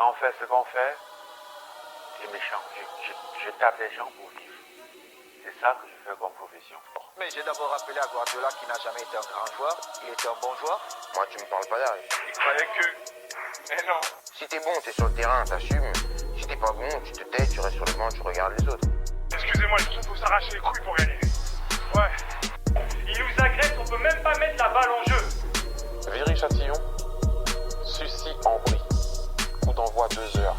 Quand on fait ce qu'on fait, c'est méchant. Je tape les gens pour vivre. C'est ça que je fais comme profession. Mais j'ai d'abord rappelé à Guardiola qui n'a jamais été un grand joueur. Il était un bon joueur. Moi, tu me parles pas d'arrêt. Il fallait que... Mais non. Si t'es bon, t'es sur le terrain, t'assumes. Si t'es pas bon, tu te tais, tu restes sur le banc, tu regardes les autres. Excusez-moi, je trouve qu'il faut s'arracher les couilles pour gagner. Ouais. Il nous agresse, on peut même pas mettre la balle en jeu. Viry-Châtillon, Sucy en brie. Coup d'envoi 2 heures.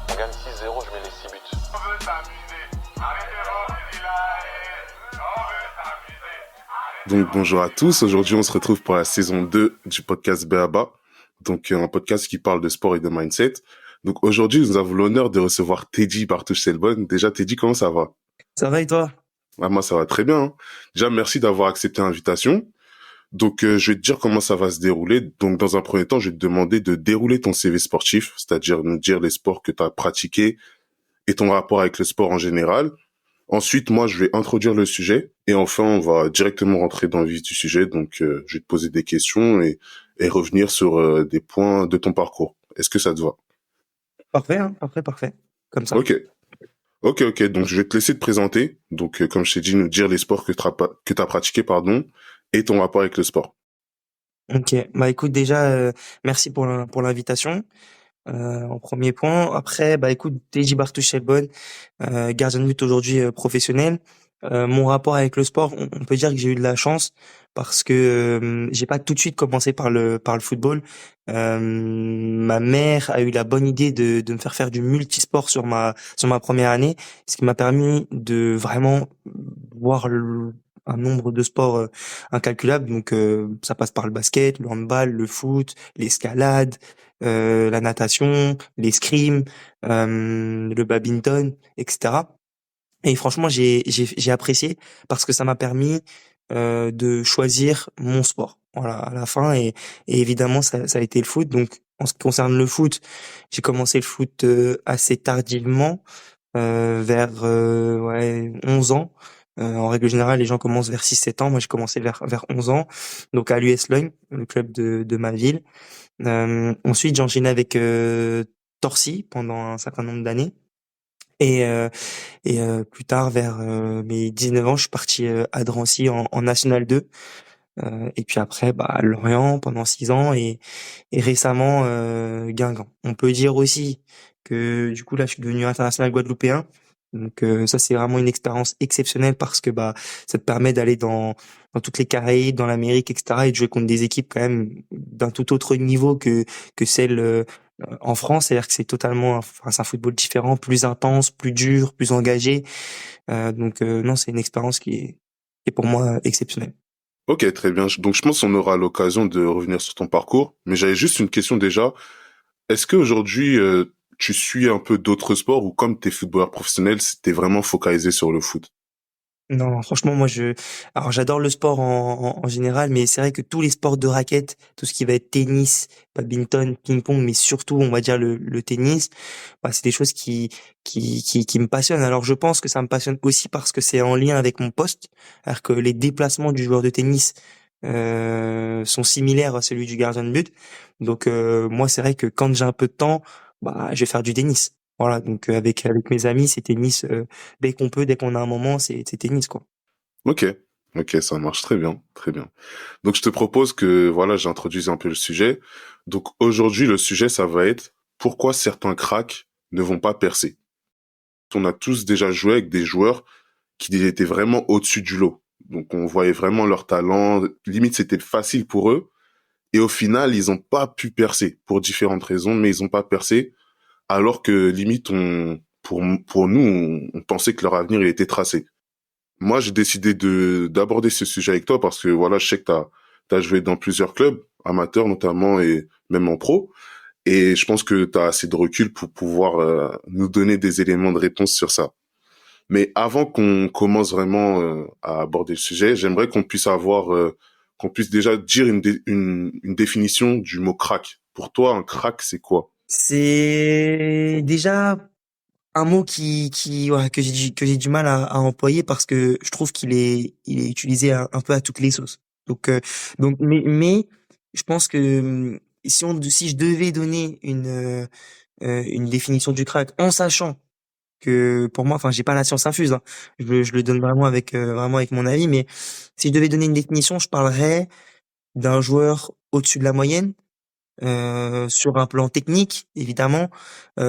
On gagne 6-0, je mets les 6 buts. On veut s'amuser. Arrêtez de refuser la haine. On veut s'amuser. Donc bonjour à tous, aujourd'hui on se retrouve pour la saison 2 du podcast Béaba, donc un podcast qui parle de sport et de mindset. Donc aujourd'hui nous avons l'honneur de recevoir Teddy Bartouche-Selbonne. Déjà Teddy, comment ça va? Ça va et toi? Moi ça va très bien. Hein. Déjà merci d'avoir accepté l'invitation. Donc je vais te dire comment ça va se dérouler. Donc dans un premier temps je vais te demander de dérouler ton CV sportif, c'est-à-dire nous dire les sports que tu as pratiqués et ton rapport avec le sport en général. Ensuite, moi, je vais introduire le sujet et enfin, on va directement rentrer dans le vif du sujet. Donc, je vais te poser des questions et revenir sur des points de ton parcours. Est-ce que ça te va? Parfait, hein, parfait. Comme ça. Ok. Donc, je vais te laisser te présenter. Donc, comme je t'ai dit, nous dire les sports que t'as pratiqués, et ton rapport avec le sport. Ok. Bah écoute, déjà, merci pour l'invitation. En premier point. Après, bah écoute, Teddy Bartouche-Selbonne, gardien de but aujourd'hui professionnel. Mon rapport avec le sport, on peut dire que j'ai eu de la chance parce que j'ai pas tout de suite commencé par le football. Ma mère a eu la bonne idée de me faire du multisport sur ma première année, ce qui m'a permis de vraiment voir un nombre de sports incalculable. Donc ça passe par le basket, le handball, le foot, l'escalade, la natation, l'escrime, le badminton, etc. Et franchement, j'ai apprécié parce que ça m'a permis de choisir mon sport. Voilà, à la fin et évidemment ça a été le foot. Donc en ce qui concerne le foot, j'ai commencé le foot assez tardivement, vers 11 ans. En règle générale, les gens commencent vers 6-7 ans. Moi, j'ai commencé vers 11 ans, donc à l'US Leugne, le club de ma ville. Ensuite, j'ai enchaîné avec Torcy pendant un certain nombre d'années. Et plus tard, vers mes 19 ans, je suis parti à Drancy en National 2. Et puis après, bah Lorient pendant 6 ans et récemment Guingamp. On peut dire aussi que du coup là, je suis devenu international guadeloupéen. Donc ça, c'est vraiment une expérience exceptionnelle parce que bah ça te permet d'aller dans toutes les Caraïbes, dans l'Amérique, etc. et de jouer contre des équipes quand même d'un tout autre niveau que celles en France. C'est-à-dire que c'est totalement, enfin, c'est un football différent, plus intense, plus dur, plus engagé. Donc non, c'est une expérience qui est pour moi exceptionnelle. Ok, très bien. Donc, je pense qu'on aura l'occasion de revenir sur ton parcours. Mais j'avais juste une question déjà. Est-ce qu'aujourd'hui, tu suis un peu d'autres sports ou comme t'es footballeur professionnel, t'es vraiment focalisé sur le foot? Non, franchement, alors j'adore le sport en général, mais c'est vrai que tous les sports de raquette, tout ce qui va être tennis, badminton, ping-pong, mais surtout, on va dire le tennis, bah, c'est des choses qui me passionnent. Alors, je pense que ça me passionne aussi parce que c'est en lien avec mon poste, alors que les déplacements du joueur de tennis, sont similaires à celui du gardien de but. Donc, moi, c'est vrai que quand j'ai un peu de temps, bah, je vais faire du tennis. Voilà, donc avec mes amis, c'est tennis dès qu'on peut, dès qu'on a un moment, c'est tennis quoi. Ok, ça marche très bien, très bien. Donc, je te propose que, voilà, j'introduise un peu le sujet. Donc, aujourd'hui, le sujet, ça va être pourquoi certains cracks ne vont pas percer. On a tous déjà joué avec des joueurs qui étaient vraiment au-dessus du lot. Donc, on voyait vraiment leur talent. Limite, c'était facile pour eux. Et au final, ils ont pas pu percer pour différentes raisons, mais ils ont pas percé. Alors que limite, pour nous, on pensait que leur avenir il était tracé. Moi, j'ai décidé d'aborder ce sujet avec toi parce que voilà, je sais que t'as joué dans plusieurs clubs, amateurs notamment et même en pro. Et je pense que t'as assez de recul pour pouvoir nous donner des éléments de réponse sur ça. Mais avant qu'on commence vraiment à aborder le sujet, j'aimerais qu'on puisse déjà dire une définition du mot crack. Pour toi, un crack, c'est quoi? C'est déjà un mot ouais, que j'ai du mal à employer parce que je trouve il est utilisé un peu à toutes les sauces. Donc mais je pense que si je devais donner une définition du crack, en sachant que pour moi, enfin, j'ai pas la science infuse, hein. Je le donne vraiment avec mon avis, mais si je devais donner une définition, je parlerais d'un joueur au-dessus de la moyenne, sur un plan technique, évidemment,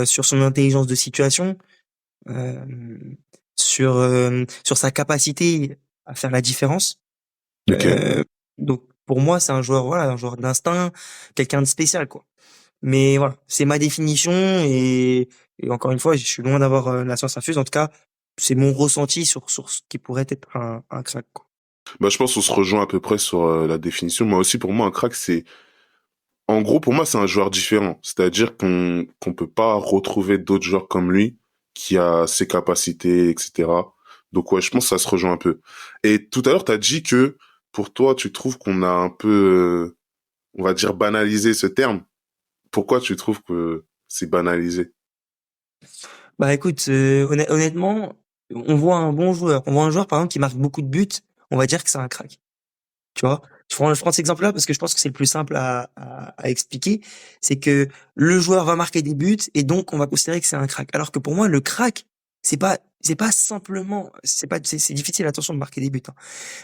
sur son intelligence de situation, euh, sur sa capacité à faire la différence. Ok. Donc pour moi, c'est un joueur, voilà, un joueur d'instinct, quelqu'un de spécial, quoi. Mais voilà, c'est ma définition et encore une fois, je suis loin d'avoir la science infuse. En tout cas, c'est mon ressenti sur ce qui pourrait être un crack, quoi. Bah, je pense qu'on se rejoint à peu près sur la définition. Moi aussi, pour moi, un crack, c'est, en gros, pour moi, c'est un joueur différent. C'est-à-dire qu'on peut pas retrouver d'autres joueurs comme lui qui a ses capacités, etc. Donc ouais, je pense que ça se rejoint un peu. Et tout à l'heure, t'as dit que pour toi, tu trouves qu'on a un peu, on va dire, banalisé ce terme. Pourquoi tu trouves que c'est banalisé? Bah écoute, honnêtement, on voit un bon joueur, on voit un joueur par exemple qui marque beaucoup de buts, on va dire que c'est un crack. Tu vois, je prends cet exemple-là parce que je pense que c'est le plus simple à expliquer. C'est que le joueur va marquer des buts et donc on va considérer que c'est un crack. Alors que pour moi, le crack, c'est pas simplement, c'est difficile, attention, de marquer des buts, hein.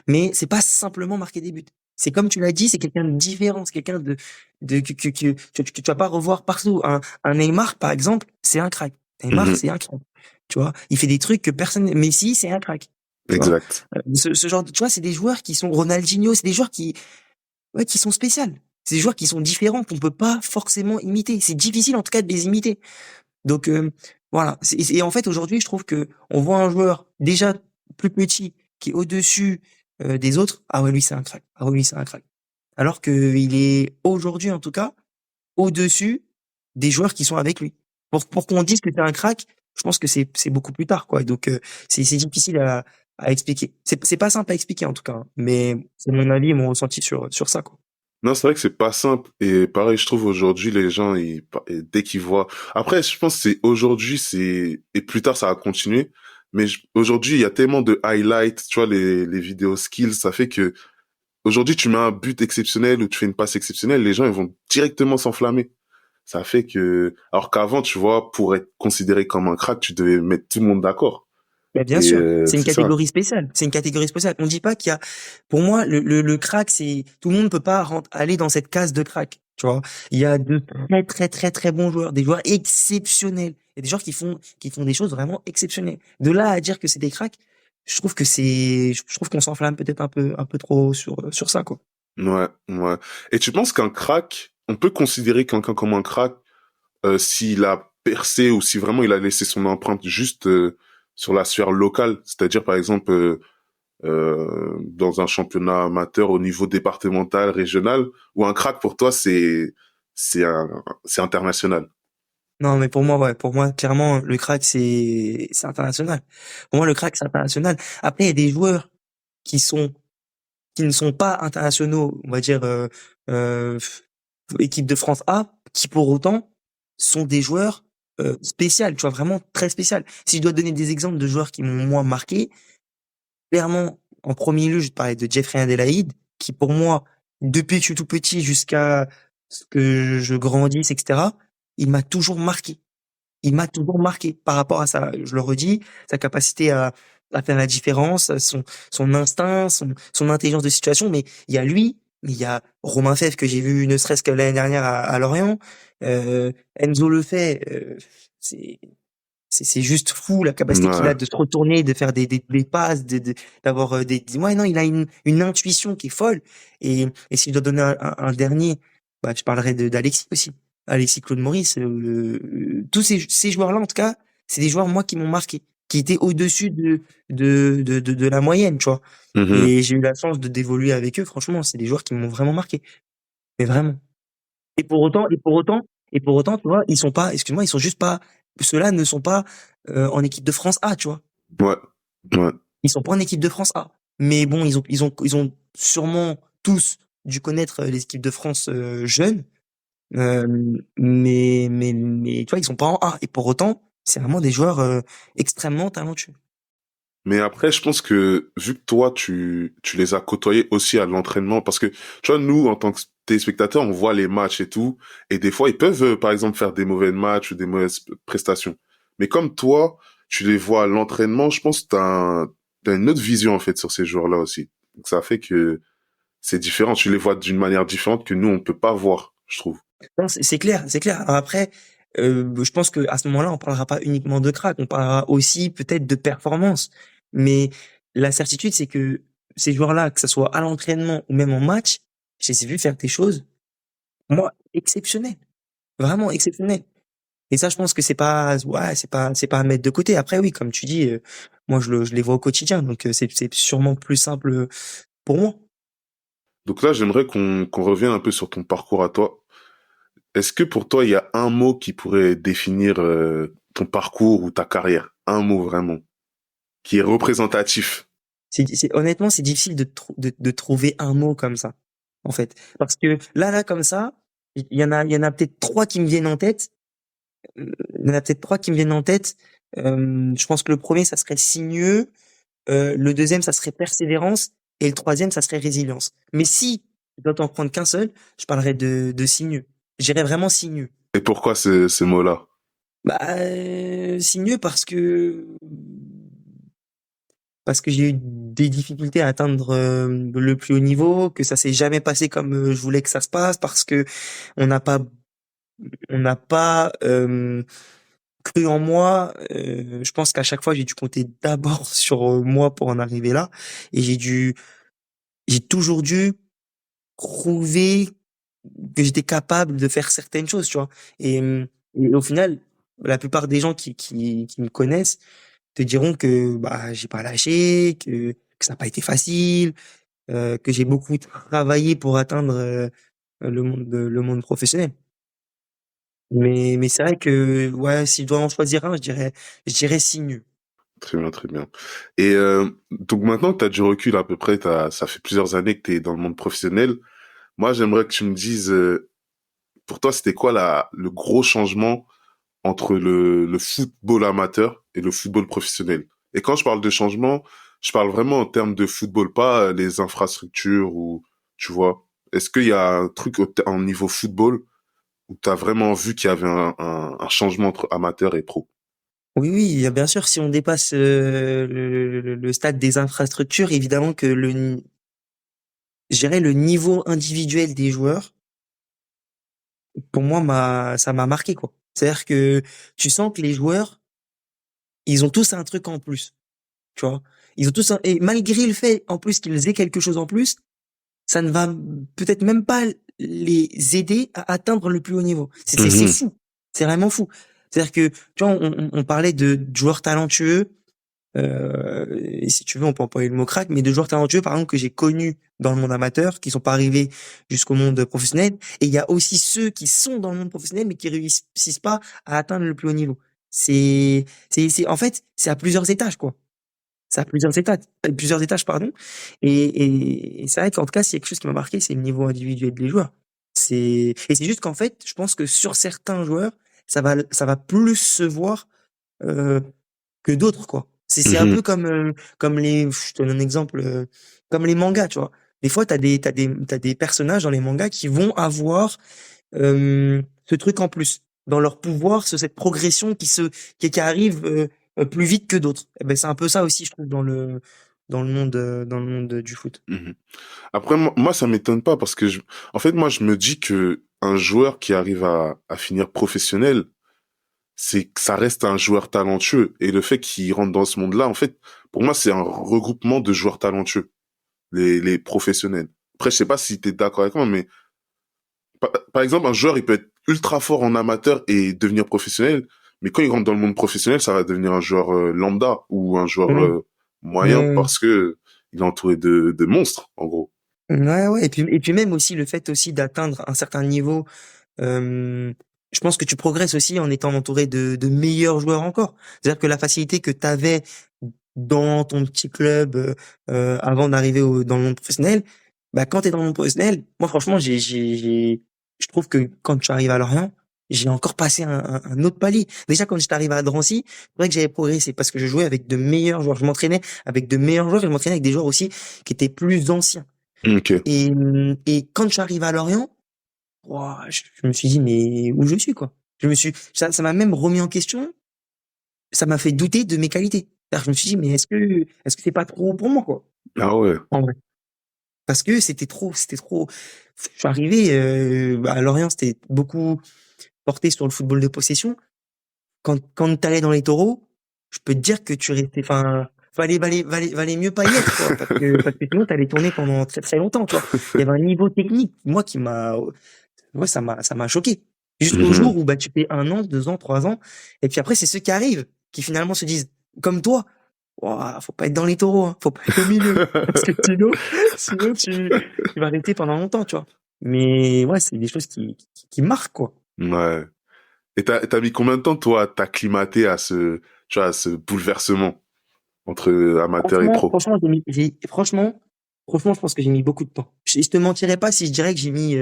Mais c'est pas simplement marquer des buts. C'est comme tu l'as dit, c'est quelqu'un de différent, c'est quelqu'un que tu vas pas revoir partout. Un Neymar, par exemple, c'est un crack. Neymar, Mhm. c'est un crack. Tu vois, il fait des trucs que personne, Messi, c'est un crack. Tu vois, Exact. ce genre tu vois, c'est des joueurs qui sont Ronaldinho, c'est des joueurs ouais, qui sont spéciales. C'est des joueurs qui sont différents, qu'on peut pas forcément imiter. C'est difficile, en tout cas, de les imiter. Donc, voilà. Et en fait, aujourd'hui, je trouve que on voit un joueur déjà plus petit qui est au-dessus des autres. Ah ouais, lui, c'est un crack. Ah ouais, lui, c'est un crack. Alors que il est aujourd'hui, en tout cas, au-dessus des joueurs qui sont avec lui. Pour qu'on dise que c'est un crack, je pense que c'est beaucoup plus tard, quoi. Donc, c'est difficile à expliquer. C'est pas simple à expliquer, en tout cas, hein. Mais c'est mon avis et mon ressenti sur ça, quoi. Non, c'est vrai que c'est pas simple. Et pareil, je trouve aujourd'hui, les gens, et dès qu'ils voient... Après, je pense que c'est aujourd'hui, et plus tard, ça va continuer. Mais aujourd'hui, il y a tellement de highlights, tu vois, les vidéos skills, ça fait que aujourd'hui, tu mets un but exceptionnel ou tu fais une passe exceptionnelle, les gens, ils vont directement s'enflammer. Ça fait que... Alors qu'avant, tu vois, pour être considéré comme un crack, tu devais mettre tout le monde d'accord. Bah, bien Et sûr, c'est une c'est ça. catégorie spéciale. C'est une catégorie spéciale. On dit pas qu'il y a, pour moi, le crack, c'est, tout le monde peut pas aller dans cette case de crack. Tu vois, il y a de très très très très bons joueurs, des joueurs exceptionnels, et des joueurs qui font des choses vraiment exceptionnelles. De là à dire que c'est des cracks, je trouve qu'on s'enflamme peut-être un peu trop sur ça, quoi. Ouais, ouais. Et tu penses qu'un crack, on peut considérer quelqu'un comme un crack s'il a percé ou si vraiment il a laissé son empreinte juste sur la sphère locale, c'est-à-dire par exemple dans un championnat amateur au niveau départemental, régional, ou un crack pour toi c'est international. Non, mais pour moi, ouais, pour moi, clairement, le crack, c'est international. Pour moi, le crack, c'est international. Après, il y a des joueurs qui sont qui ne sont pas internationaux, on va dire euh, équipe de France A, qui pour autant sont des joueurs spéciaux, tu vois, vraiment très spécial. Si je dois donner des exemples de joueurs qui m'ont moi marqué, clairement, en premier lieu, je te parlais de Jeffrey Adelaide, qui pour moi, depuis que je suis tout petit jusqu'à ce que je grandisse, etc., il m'a toujours marqué. Il m'a toujours marqué par rapport à sa, je le redis, sa capacité à faire la différence, son instinct, son intelligence de situation. Mais il y a lui, mais il y a Romain Fèvre que j'ai vu ne serait-ce que l'année dernière à Lorient. Enzo Lefebvre, c'est c'est juste fou la capacité qu'il a Ouais, de se retourner, de faire des passes, d'avoir ouais non, il a une intuition qui est folle. Et si je dois donner un dernier, bah je parlerai de d'Alexis aussi. Alexis Claude Maurice, tous ces joueurs-là en tout cas, c'est des joueurs moi qui m'ont marqué, qui étaient au-dessus de la moyenne, tu vois. mhm. Et j'ai eu la chance de d'évoluer avec eux. Franchement, c'est des joueurs qui m'ont vraiment marqué, mais vraiment. Et pour autant, tu vois, ils sont pas, excuse-moi, ils sont juste pas, ceux-là ne sont pas en équipe de France A, tu vois. Ouais, ouais. Ils sont pas en équipe de France A. Mais bon, ils ont sûrement tous dû connaître les équipes de France jeunes, euh, mais tu vois, ils sont pas en A. Et pour autant, c'est vraiment des joueurs extrêmement talentueux. Mais après, je pense que vu que toi, tu les as côtoyés aussi à l'entraînement, parce que, tu vois, nous, en tant que téléspectateurs, on voit les matchs et tout, et des fois, ils peuvent, par exemple, faire des mauvais matchs ou des mauvaises prestations. Mais comme toi, tu les vois à l'entraînement, je pense que t'as une autre vision, en fait, sur ces joueurs-là aussi. Donc, ça fait que c'est différent. Tu les vois d'une manière différente que nous, on peut pas voir, je trouve. Non, c'est clair, c'est clair. Alors après, je pense que à ce moment-là, on parlera pas uniquement de crack, on parlera aussi peut-être de performance. Mais la certitude, c'est que ces joueurs-là, que ce soit à l'entraînement ou même en match, je les ai vus faire des choses, moi, exceptionnelles, vraiment exceptionnelles. Et ça, je pense que c'est pas à mettre de côté. Après, oui, comme tu dis, moi, je les vois au quotidien, donc c'est sûrement plus simple pour moi. Donc là, j'aimerais qu'on revienne un peu sur ton parcours à toi. Est-ce que pour toi, il y a un mot qui pourrait définir ton parcours ou ta carrière? Un mot vraiment, qui est représentatif. Honnêtement, c'est difficile de trouver un mot comme ça, en fait, parce que là, comme ça, il y en a peut-être trois qui me viennent en tête. Il y en a peut-être trois qui me viennent en tête. Je pense que le premier, ça serait sinueux. Le deuxième, ça serait persévérance. Et le troisième, ça serait résilience. Mais si je dois t'en prendre qu'un seul, je parlerais de sinueux. J'irais vraiment sinueux. Et pourquoi ce mot-là? Bah, sinueux parce que j'ai eu des difficultés à atteindre le plus haut niveau, que ça s'est jamais passé comme je voulais que ça se passe, parce que on n'a pas on n'a pas cru en moi. Je pense qu'à chaque fois, j'ai dû compter d'abord sur moi pour en arriver là, et j'ai toujours dû prouver que j'étais capable de faire certaines choses, tu vois. Et au final, la plupart des gens qui me connaissent te diront que bah j'ai pas lâché, que ça n'a pas été facile, que j'ai beaucoup travaillé pour atteindre le monde professionnel. Mais c'est vrai que ouais, si je dois en choisir un, je dirais Signe. Très bien, très bien. Et donc maintenant que tu as du recul à peu près, ça fait plusieurs années que tu es dans le monde professionnel. Moi, j'aimerais que tu me dises, pour toi, c'était quoi le gros changement entre le football amateur et le football professionnel? Et quand je parle de changement, je parle vraiment en termes de football, pas les infrastructures ou, tu vois. Est-ce qu'il y a un truc en niveau football où tu as vraiment vu qu'il y avait un changement entre amateur et pro? Oui, oui, il y a bien sûr, si on dépasse le stade des infrastructures, évidemment que je dirais le niveau individuel des joueurs, pour moi, ça m'a marqué, quoi. C'est-à-dire que tu sens que les joueurs, ils ont tous un truc en plus, tu vois. Ils ont tous et malgré le fait, en plus, qu'ils aient quelque chose en plus, ça ne va peut-être même pas les aider à atteindre le plus haut niveau. C'est Mhm. fou. C'est vraiment fou. C'est-à-dire que, tu vois, on parlait de joueurs talentueux, et si tu veux, on peut employer le mot crack, mais de joueurs talentueux, par exemple, que j'ai connus dans le monde amateur, qui sont pas arrivés jusqu'au monde professionnel. Et il y a aussi ceux qui sont dans le monde professionnel, mais qui réussissent pas à atteindre le plus haut niveau. En fait, c'est à plusieurs étages, quoi. C'est à plusieurs étages, pardon. Et c'est vrai qu'en tout cas, s'il y a quelque chose qui m'a marqué, c'est le niveau individuel des joueurs. Et c'est juste qu'en fait, je pense que sur certains joueurs, ça va plus se voir, euh, que d'autres, quoi. C'est un Mhm. peu comme je te donne un exemple, comme les mangas, tu vois. Des fois, t'as des personnages dans les mangas qui vont avoir ce truc en plus dans leur pouvoir, cette progression qui arrive plus vite que d'autres. Eh ben c'est un peu ça aussi, je trouve, dans le monde du foot. Mhm. Après, moi, ça m'étonne pas parce que, en fait, moi, je me dis que un joueur qui arrive à finir professionnel, c'est que ça reste un joueur talentueux. Et le fait qu'il rentre dans ce monde-là, en fait, pour moi, c'est un regroupement de joueurs talentueux, les professionnels. Après, je sais pas si t'es d'accord avec moi, mais par exemple, un joueur, il peut être ultra fort en amateur et devenir professionnel, mais quand il rentre dans le monde professionnel, ça va devenir un joueur lambda ou un joueur Oui, moyen oui, parce que il est entouré de monstres, en gros. ouais, ouais. Et puis même aussi le fait aussi d'atteindre un certain niveau. Je pense que tu progresses aussi en étant entouré de meilleurs joueurs encore. C'est-à-dire que la facilité que tu avais dans ton petit club avant d'arriver dans le monde professionnel, bah quand tu es dans le monde professionnel, moi franchement, je trouve que quand tu arrives à Lorient, j'ai encore passé un autre palier. Déjà quand j'étais arrivé à Drancy, c'est vrai que j'avais progressé parce que je jouais avec de meilleurs joueurs, je m'entraînais avec de meilleurs joueurs et je m'entraînais avec des joueurs aussi qui étaient plus anciens. Ok. Et quand je suis arrivé à Lorient, ouah, je me suis dit, mais où je suis, quoi. Ça m'a même remis en question. Ça m'a fait douter de mes qualités. C'est-à-dire que je me suis dit, mais est-ce que c'est pas trop pour moi, quoi, Ah ouais. en vrai. Parce que c'était trop. Je suis arrivé, à Lorient, c'était beaucoup porté sur le football de possession. Quand t'allais dans les taureaux, je peux te dire que tu restais, enfin, valait mieux pas y être, quoi, parce que sinon t'allais tourner pendant très très longtemps, tu vois. Il y avait un niveau technique, moi, ouais, ça m'a choqué. Jusqu'au Mhm. jour où, bah, tu fais 1 an, 2 ans, 3 ans, et puis après, c'est ceux qui arrivent, qui finalement se disent, comme toi, ouah, faut pas être dans les taureaux, hein, faut pas être au milieu, parce que sinon tu vas rester pendant longtemps, tu vois. Mais ouais, c'est des choses qui marquent, quoi. Ouais. Et t'as mis combien de temps, toi, à t'acclimater à tu vois, à ce bouleversement entre amateur et Franchement, pro? franchement, franchement, je pense que j'ai mis beaucoup de temps. Je te mentirais pas si je dirais que j'ai mis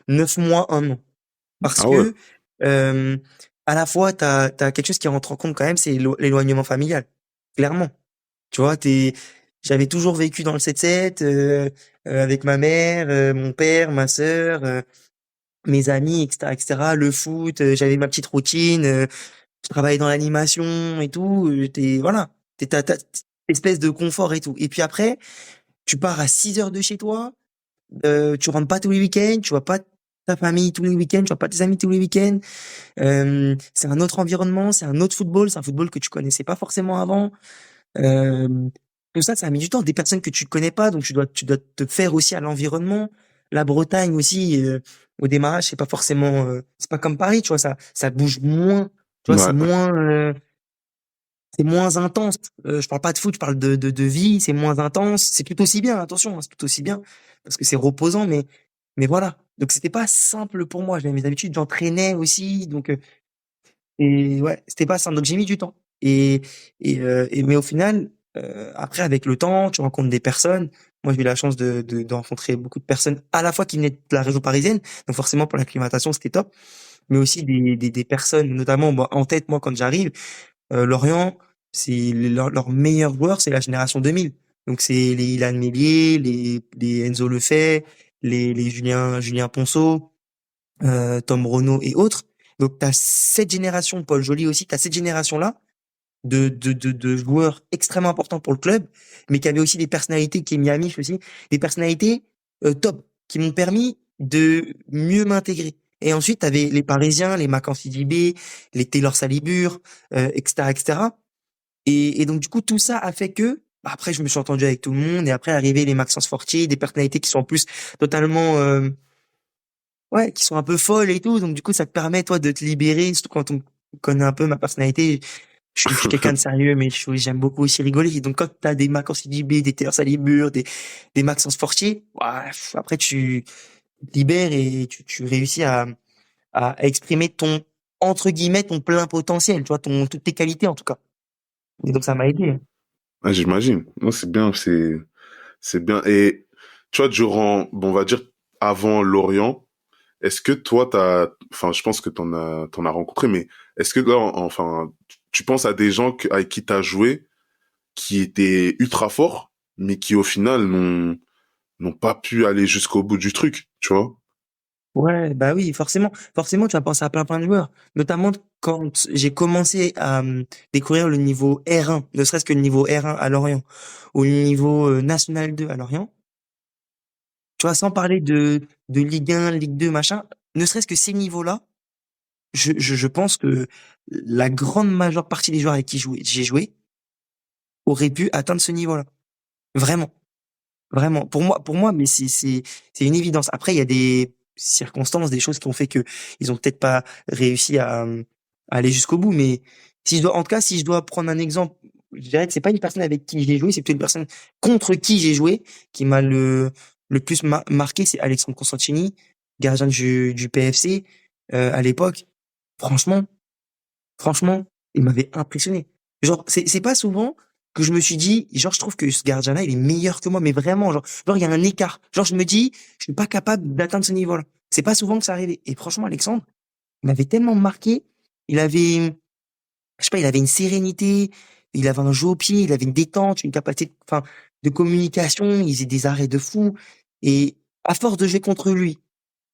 9 mois, 1 an. Parce Ah ouais. que, euh, à la fois, t'as quelque chose qui rentre en compte quand même, c'est l'éloignement familial. Clairement. Tu vois, j'avais toujours vécu dans le 7-7, avec ma mère, mon père, ma sœur, mes amis, etc., etc., le foot, j'avais ma petite routine, je travaillais dans l'animation et tout, voilà. T'as espèce de confort et tout. Et puis après, tu pars à 6 heures de chez toi, tu rentres pas tous les week-ends, tu vois pas ta famille tous les week-ends, tu vois pas tes amis tous les week-ends. C'est un autre environnement, c'est un autre football, c'est un football que tu connaissais pas forcément avant. Euh, Tout ça, ça a mis du temps. Des personnes que tu connais pas, donc tu dois te faire aussi à l'environnement. La Bretagne aussi, au démarrage, c'est pas comme Paris, tu vois, ça bouge moins, tu vois, Ouais. c'est moins intense. Je parle pas de foot, je parle de vie, c'est moins intense. C'est tout aussi bien, attention, hein, c'est tout aussi bien parce que c'est reposant, mais voilà. Donc c'était pas simple pour moi. J'avais mes habitudes, j'entraînais aussi, donc et ouais, c'était pas simple. Donc j'ai mis du temps. Mais au final, après avec le temps, tu rencontres des personnes. Moi, j'ai eu la chance de rencontrer beaucoup de personnes à la fois qui venaient de la région parisienne, donc forcément pour l'acclimatation c'était top, mais aussi des personnes, notamment moi, en tête moi quand j'arrive. Lorient, leur meilleur joueur, c'est la génération 2000. Donc c'est les Ilan Meslier, les Enzo Lefebvre, les Julien Ponceau, Tom Renaud et autres. Donc tu as cette génération, Paul Joly aussi, tu as cette génération-là de joueurs extrêmement importants pour le club, mais qui avaient aussi des personnalités, qui est Miami aussi, des personnalités top, qui m'ont permis de mieux m'intégrer. Et ensuite, tu avais les Parisiens, les Mackenzie Dibé, les Taylor Salibur, etc., etc. Et donc, du coup, tout ça a fait que, bah, après, je me suis entendu avec tout le monde, et après, arrivé les Maxence Fortier, des personnalités qui sont en plus totalement, ouais, qui sont un peu folles et tout. Donc, du coup, ça te permet, toi, de te libérer, surtout quand on connaît un peu ma personnalité. Je suis quelqu'un de sérieux, mais j'aime beaucoup aussi rigoler. Donc, quand t'as des Mackenzie Dibé, des Taylor Salibur, des Maxence Fortier, ouais, après, tu te libères et tu réussis à exprimer entre guillemets, ton plein potentiel, tu vois, toutes tes qualités, en tout cas. Et donc, ça m'a aidé. Ah, j'imagine. Non, c'est bien, c'est bien. Et tu vois, durant, bon, on va dire avant Lorient, est-ce que toi, enfin, je pense que t'en as rencontré, mais est-ce que là, enfin, tu penses à des gens avec qui t'as joué, qui étaient ultra forts, mais qui au final n'ont pas pu aller jusqu'au bout du truc, tu vois? Ouais, bah oui, forcément, tu vas penser à plein de joueurs. Notamment quand j'ai commencé à découvrir le niveau R1, ne serait-ce que le niveau R1 à Lorient, ou le niveau National 2 à Lorient. Tu vois, sans parler de Ligue 1, Ligue 2, machin, ne serait-ce que ces niveaux-là, je pense que la grande majeure partie des joueurs avec qui j'ai joué auraient pu atteindre ce niveau-là. Vraiment. Vraiment. Pour moi, mais c'est une évidence. Après, il y a des circonstances, des choses qui ont fait que ils ont peut-être pas réussi à aller jusqu'au bout. Mais en tout cas, si je dois prendre un exemple, je dirais que c'est pas une personne avec qui j'ai joué, c'est plutôt une personne contre qui j'ai joué qui m'a le plus marqué, c'est Alexandre Constantini, gardien du PFC, à l'époque. Franchement, franchement, il m'avait impressionné. Genre, c'est pas souvent que je me suis dit, genre, je trouve que ce gardien-là, il est meilleur que moi, mais vraiment, genre, il y a un écart. Genre, je me dis, je suis pas capable d'atteindre ce niveau-là. C'est pas souvent que ça arrivait. Et franchement, Alexandre, il m'avait tellement marqué. Il avait, je sais pas, il avait une sérénité, il avait un jeu au pied, il avait une détente, une capacité, enfin, de communication, il faisait des arrêts de fou. Et à force de jouer contre lui,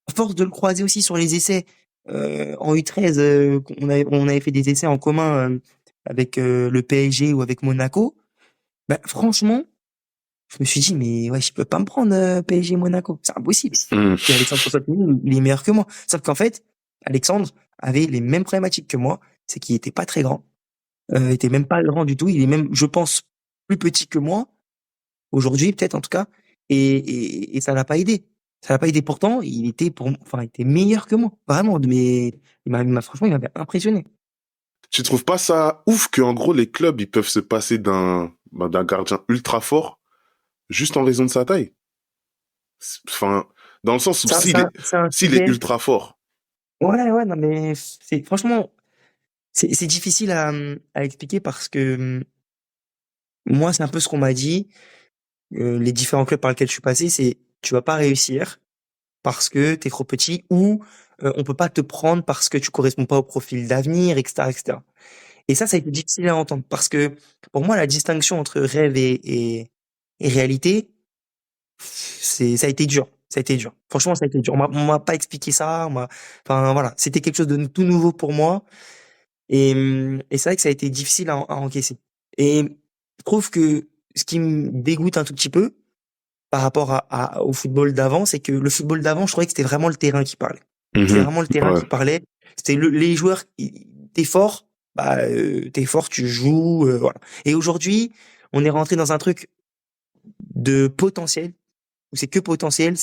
à force de le croiser aussi sur les essais, en U13, on avait fait des essais en commun avec le PSG ou avec Monaco. Bah, franchement, je me suis dit, mais ouais, je peux pas me prendre PSG Monaco. C'est impossible. Hmm. Et Alexandre Constantini, il est meilleur que moi. Sauf qu'en fait, Alexandre avait les mêmes problématiques que moi. C'est qu'il était pas très grand. Était même pas grand du tout. Il est même, je pense, plus petit que moi. Aujourd'hui, peut-être, en tout cas. Et ça l'a pas aidé. Ça l'a pas aidé. Pourtant, il était meilleur que moi. Vraiment. Mais, franchement, il m'avait impressionné. Tu trouves pas ça ouf que en gros les clubs ils peuvent se passer d'un gardien ultra fort juste en raison de sa taille? Enfin, dans le sens où C'est un s'il est sujet. ultra fort. Ouais, ouais, non, mais franchement, c'est difficile à expliquer parce que moi, c'est un peu ce qu'on m'a dit. Les différents clubs par lesquels je suis passé, c'est tu vas pas réussir parce que t'es trop petit ou on peut pas te prendre parce que tu corresponds pas au profil d'avenir, etc., etc. Et ça a été difficile à entendre parce que pour moi, la distinction entre rêve et réalité, ça a été dur. Ça a été dur. Franchement, ça a été dur. On m'a pas expliqué ça. Enfin voilà, c'était quelque chose de tout nouveau pour moi. Et c'est vrai que ça a été difficile à encaisser. Et je trouve que ce qui me dégoûte un tout petit peu par rapport au football d'avant, c'est que le football d'avant, je trouvais que c'était vraiment le terrain qui parlait. C'était Mhm. vraiment le terrain Ouais. qui parlait. C'était les joueurs. T'es fort, bah t'es fort, tu joues, voilà. Et aujourd'hui, on est rentré dans un truc de potentiel où c'est que potentiel.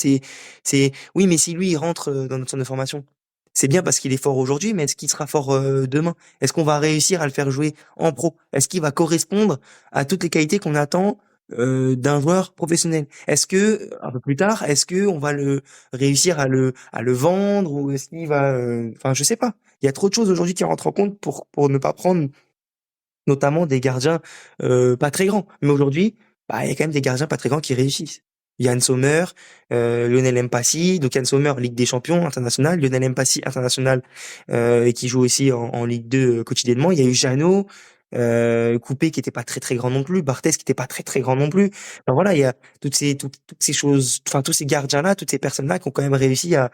Oui, mais si lui il rentre dans notre centre de formation, c'est bien parce qu'il est fort aujourd'hui, mais est-ce qu'il sera fort demain? Est-ce qu'on va réussir à le faire jouer en pro? Est-ce qu'il va correspondre à toutes les qualités qu'on attend d'un joueur professionnel? Est-ce que un peu plus tard, est-ce que on va le réussir à le vendre ou est-ce qu'il va, enfin, je sais pas. Il y a trop de choses aujourd'hui qui rentrent en compte pour ne pas prendre notamment des gardiens pas très grands. Mais aujourd'hui, bah, il y a quand même des gardiens pas très grands qui réussissent. Yann Sommer, Lionel Mpassi, donc Yann Sommer, Ligue des Champions international, Lionel Mpassi international et qui joue aussi en Ligue 2 quotidiennement. Il y a eu Jeannot, Coupé qui était pas très très grand non plus, Barthez qui était pas très très grand non plus. Enfin voilà, il y a toutes ces choses, enfin tous ces gardiens là, toutes ces personnes là qui ont quand même réussi à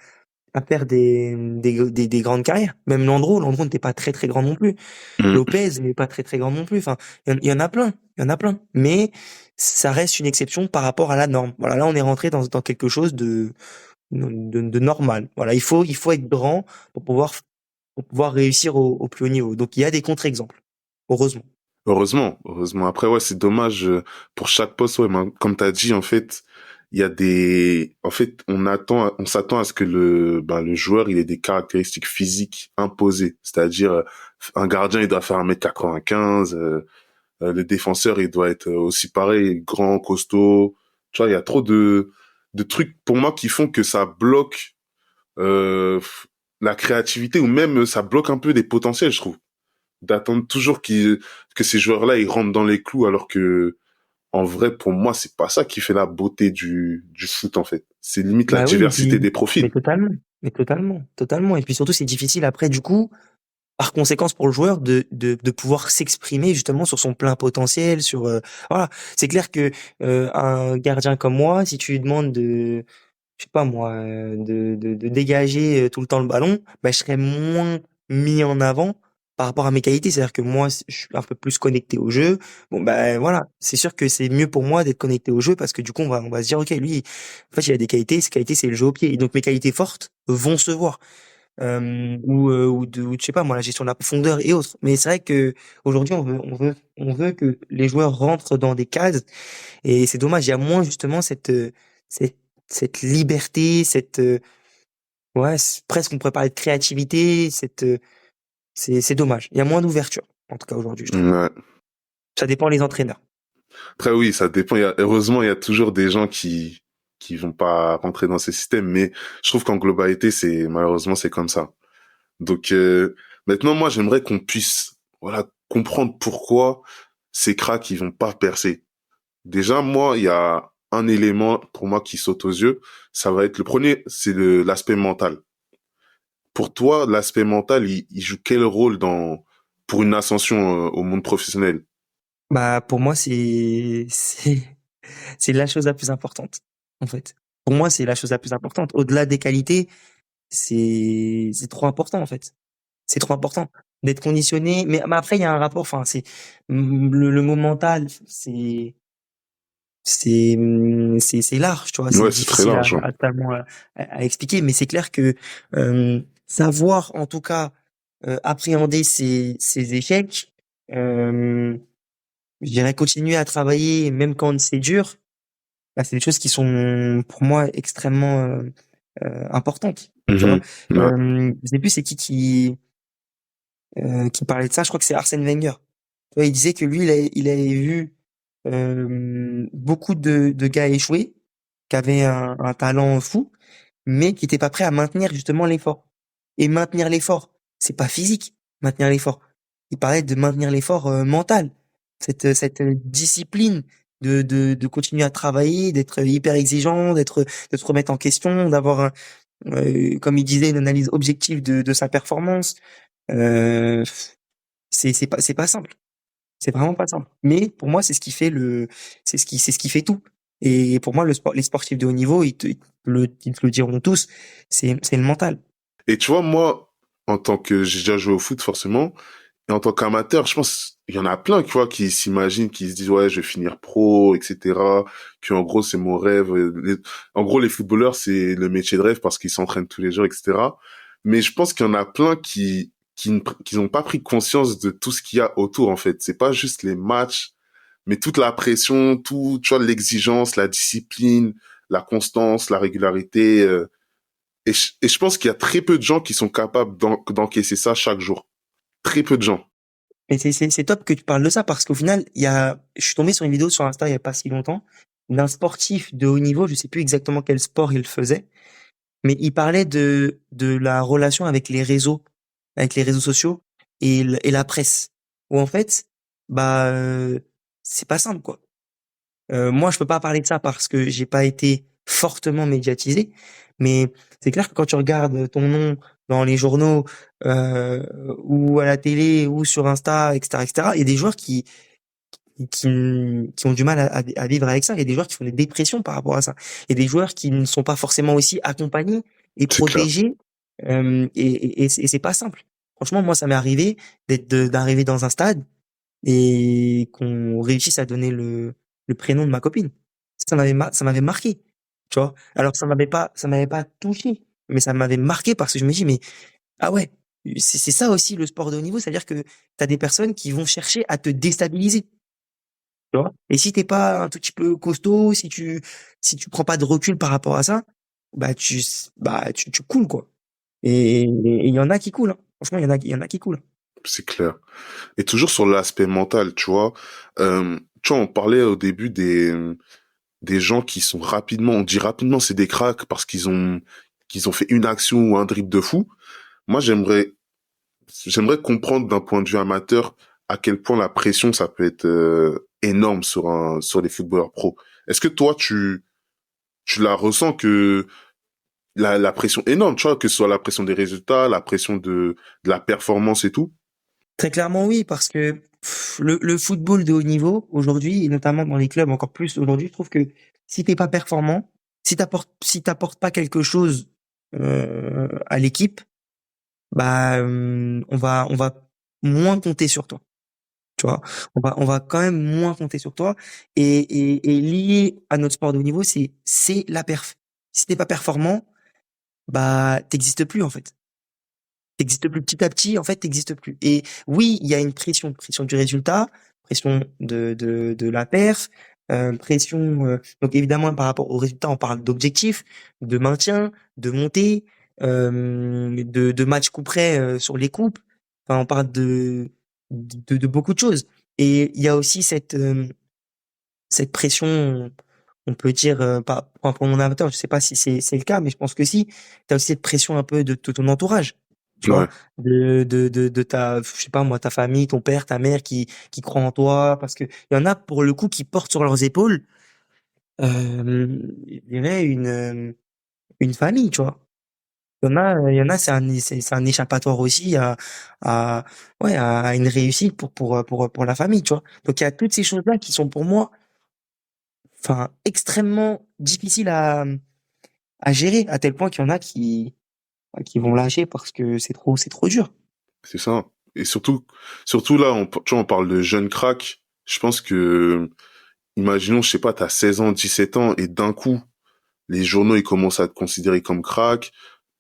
faire des grandes carrières. Même Landreau n'était pas très très grand non plus. Mhm. Lopez n'est pas très très grand non plus. Enfin, il y en a plein, il y en a plein. Mais ça reste une exception par rapport à la norme. Voilà, là on est rentré dans quelque chose de normal. Voilà, il faut être grand pour pouvoir réussir au plus haut niveau. Donc il y a des contre-exemples, heureusement. Heureusement. Après, ouais, c'est dommage pour chaque poste. Ouais, mais comme t'as dit, en fait, il y a en fait, on s'attend à ce que le joueur, il ait des caractéristiques physiques imposées. C'est-à-dire, un gardien, il doit faire 1m95, le défenseur, il doit être aussi pareil, grand, costaud. Tu vois, il y a trop de trucs pour moi qui font que ça bloque, euh, la créativité ou même ça bloque un peu des potentiels, je trouve, d'attendre toujours que ces joueurs-là ils rentrent dans les clous alors que en vrai pour moi c'est pas ça qui fait la beauté du foot en fait. C'est limite la Bah oui, diversité des mais profils. totalement, totalement. Et puis surtout, c'est difficile après, du coup, par conséquence pour le joueur de pouvoir s'exprimer justement sur son plein potentiel, voilà. C'est clair que un gardien comme moi, si tu lui demandes je sais pas moi, de dégager tout le temps le ballon, bah je serais moins mis en avant par rapport à mes qualités. C'est-à-dire que moi, je suis un peu plus connecté au jeu. Bon ben voilà, c'est sûr que c'est mieux pour moi d'être connecté au jeu parce que du coup on va se dire ok, lui, en fait il a des qualités, ses qualités c'est le jeu au pied. Et donc mes qualités fortes vont se voir ou je sais pas moi, la gestion de la profondeur et autres. Mais c'est vrai que aujourd'hui on veut que les joueurs rentrent dans des cases et c'est dommage. Il y a moins justement cette cette liberté, ouais, presque on pourrait parler de créativité. C'est dommage. Il y a moins d'ouverture en tout cas aujourd'hui, je trouve. Ouais. Ça dépend des entraîneurs. Après oui, ça dépend. Heureusement, il y a toujours des gens qui vont pas rentrer dans ces systèmes, mais je trouve qu'en globalité, malheureusement c'est comme ça. Donc maintenant, moi, j'aimerais qu'on puisse voilà comprendre pourquoi ces cracks ils vont pas percer. Déjà, moi, il y a un élément pour moi qui saute aux yeux. Ça va être le premier, c'est l'aspect mental. Pour toi, l'aspect mental, il joue quel rôle pour une ascension au monde professionnel? Bah pour moi c'est la chose la plus importante en fait. Pour moi, c'est la chose la plus importante. Au-delà des qualités, c'est trop important en fait. C'est trop important d'être conditionné. Mais après, il y a un rapport. Enfin, c'est le mot mental. C'est large, tu vois. C'est Ouais, c'est très difficile large, hein. à totalement à expliquer. Mais c'est clair que savoir, en tout cas, appréhender ses échecs. Je dirais continuer à travailler même quand c'est dur. Bah, c'est des choses qui sont pour moi extrêmement importantes. Tu vois. Mhm. Ouais. Je sais plus c'est qui parlait de ça. Je crois que c'est Arsène Wenger. Tu vois, il disait que lui, il avait vu beaucoup de gars échouer, qui avaient un talent fou, mais qui étaient pas prêts à maintenir justement l'effort. Et maintenir l'effort, c'est pas physique. Maintenir l'effort. Il parlait de maintenir l'effort mental. Cette discipline de continuer à travailler, d'être hyper exigeant, de se remettre en question, d'avoir comme il disait, une analyse objective de sa performance. Euh, c'est pas simple. C'est vraiment pas simple. Mais pour moi, c'est ce qui fait tout. Et pour moi, les sportifs de haut niveau, ils te le diront tous, c'est le mental. Et tu vois, moi, en tant que j'ai déjà joué au foot, forcément, et en tant qu'amateur, je pense, il y en a plein, tu vois, qui s'imaginent, qui se disent, ouais, je vais finir pro, etc. Puis en gros, c'est mon rêve. En gros, les footballeurs, c'est le métier de rêve parce qu'ils s'entraînent tous les jours, etc. Mais je pense qu'il y en a plein qui n'ont pas pris conscience de tout ce qu'il y a autour, en fait. C'est pas juste les matchs, mais toute la pression, tout, tu vois, l'exigence, la discipline, la constance, la régularité. Et je pense qu'il y a très peu de gens qui sont capables d'encaisser ça chaque jour. Très peu de gens. Et c'est top que tu parles de ça parce qu'au final, je suis tombé sur une vidéo sur Insta il y a pas si longtemps d'un sportif de haut niveau, je sais plus exactement quel sport il faisait, mais il parlait de la relation avec les réseaux sociaux et la presse. Où en fait, bah, c'est pas simple, quoi. Moi, je peux pas parler de ça parce que j'ai pas été fortement médiatisé, mais c'est clair que quand tu regardes ton nom dans les journaux euh, ou à la télé ou sur Insta, etc., etc., il y a des joueurs qui ont du mal à vivre avec ça. Il y a des joueurs qui font des dépressions par rapport à ça. Il y a des joueurs qui ne sont pas forcément aussi accompagnés et C'est clair. protégés, et c'est pas simple. Franchement, moi, ça m'est arrivé d'arriver dans un stade et qu'on réussisse à donner le prénom de ma copine. Ça m'avait marqué, tu vois. Alors ça m'avait pas touché, mais ça m'avait marqué parce que je me dis mais ah ouais, c'est ça aussi le sport de haut niveau, c'est-à-dire que t'as des personnes qui vont chercher à te déstabiliser, tu vois. Et si t'es pas un tout petit peu costaud, si tu prends pas de recul par rapport à ça, tu coules quoi. Et il y en a qui coulent, hein. Franchement, il y en a qui coulent. C'est clair. Et toujours sur l'aspect mental, tu vois. Tu vois, on parlait au début des gens qui sont rapidement, on dit rapidement c'est des cracks parce qu'ils ont fait une action ou un dribble de fou. Moi, j'aimerais comprendre d'un point de vue amateur à quel point la pression ça peut être énorme sur les footballeurs pros. Est-ce que toi tu la ressens que la pression énorme, tu vois, que ce soit la pression des résultats, la pression de la performance et tout? Très clairement oui, parce que le football de haut niveau aujourd'hui, et notamment dans les clubs encore plus aujourd'hui, je trouve que si t'es pas performant, si t'apportes pas quelque chose à l'équipe, bah on va moins compter sur toi. Tu vois, on va quand même moins compter sur toi. Et lié à notre sport de haut niveau, c'est la perf. Si t'es pas performant, bah t'existes plus en fait. T'existes plus petit à petit, en fait, t'existes plus. Et oui, il y a une pression du résultat, pression de la perf, pression, donc évidemment, par rapport au résultat, on parle d'objectifs, de maintien, de montée, de matchs coup près, sur les coupes. Enfin, on parle de beaucoup de choses. Et il y a aussi cette pression, on peut dire, pour mon amateur, je sais pas si c'est le cas, mais je pense que si. T'as aussi cette pression un peu de ton entourage, tu vois, Ouais. de ta, je sais pas moi, ta famille, ton père, ta mère qui croient en toi, parce que il y en a pour le coup qui portent sur leurs épaules, je dirais une famille, tu vois. Il y en a, c'est un échappatoire aussi ouais, à une réussite pour la famille, tu vois. Donc il y a toutes ces choses-là qui sont pour moi, enfin, extrêmement difficiles à gérer, à tel point qu'il y en a qui vont lâcher parce que c'est trop dur. C'est ça. Et surtout là, tu vois, on parle de jeunes cracks. Je pense que, imaginons, je sais pas, t'as 16 ans, 17 ans, et d'un coup, les journaux, ils commencent à te considérer comme crack.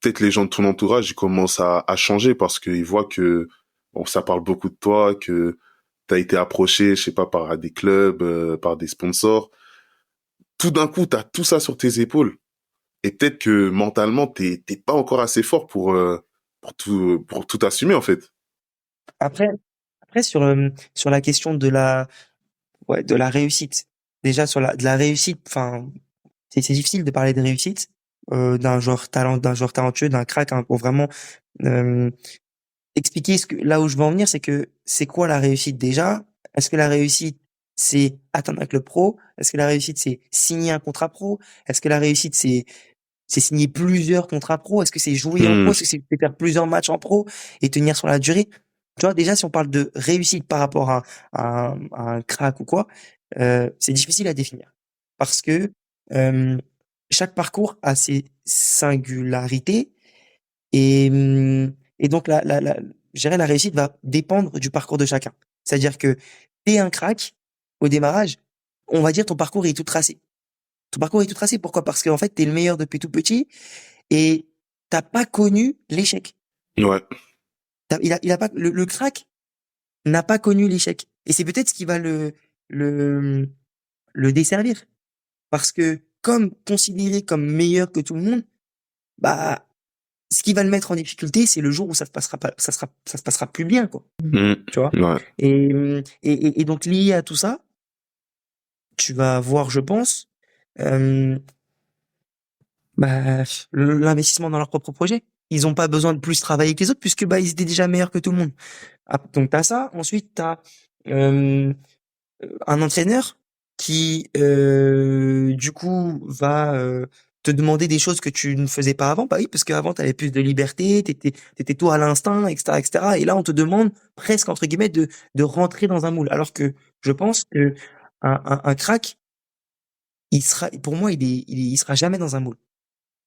Peut-être les gens de ton entourage, ils commencent à changer parce qu'ils voient que, bon, ça parle beaucoup de toi, que t'as été approché, je sais pas, par des clubs, par des sponsors. Tout d'un coup, t'as tout ça sur tes épaules. Et peut-être que mentalement, t'es pas encore assez fort pour tout assumer, en fait. Après, après sur la question de la réussite. Déjà de la réussite, enfin, c'est difficile de parler de réussite d'un joueur talentueux, d'un crack, hein, pour vraiment euh, expliquer là où je veux en venir, c'est que c'est quoi la réussite déjà? Est-ce que la réussite c'est atteindre un club pro? Est-ce que la réussite c'est signer un contrat pro? Est-ce que la réussite c'est signer plusieurs contrats pro? Est-ce que c'est jouer en pro? Hmm. Est-ce que c'est faire plusieurs matchs en pro et tenir sur la durée? Tu vois, déjà, si on parle de réussite par rapport à un crack ou quoi, c'est difficile à définir. Parce que chaque parcours a ses singularités et donc je dirais la réussite va dépendre du parcours de chacun. C'est-à-dire que t'es un crack au démarrage, on va dire ton parcours est tout tracé. Ton parcours est tout tracé. Pourquoi? Parce qu'en fait, t'es le meilleur depuis tout petit et t'as pas connu l'échec. Ouais. Il a pas le crack n'a pas connu l'échec. Et c'est peut-être ce qui va le le desservir. Parce que comme considéré comme meilleur que tout le monde, bah ce qui va le mettre en difficulté, c'est le jour où ça se passera pas, ça se passera plus bien, quoi. Hmm. Tu vois? Ouais. Et donc lié à tout ça, tu vas avoir, je pense, euh, bah, l'investissement dans leur propre projet. Ils ont pas besoin de plus travailler que les autres puisque bah ils étaient déjà meilleurs que tout le monde. Ah, donc t'as ça. Ensuite t'as euh, un entraîneur qui du coup va te demander des choses que tu ne faisais pas avant. Bah oui, parce qu'avant tu avais plus de liberté, t'étais tout à l'instinct, etc., etc. Et là on te demande presque entre guillemets de rentrer dans un moule. Alors que je pense que un crack, il sera pour moi il sera jamais dans un moule.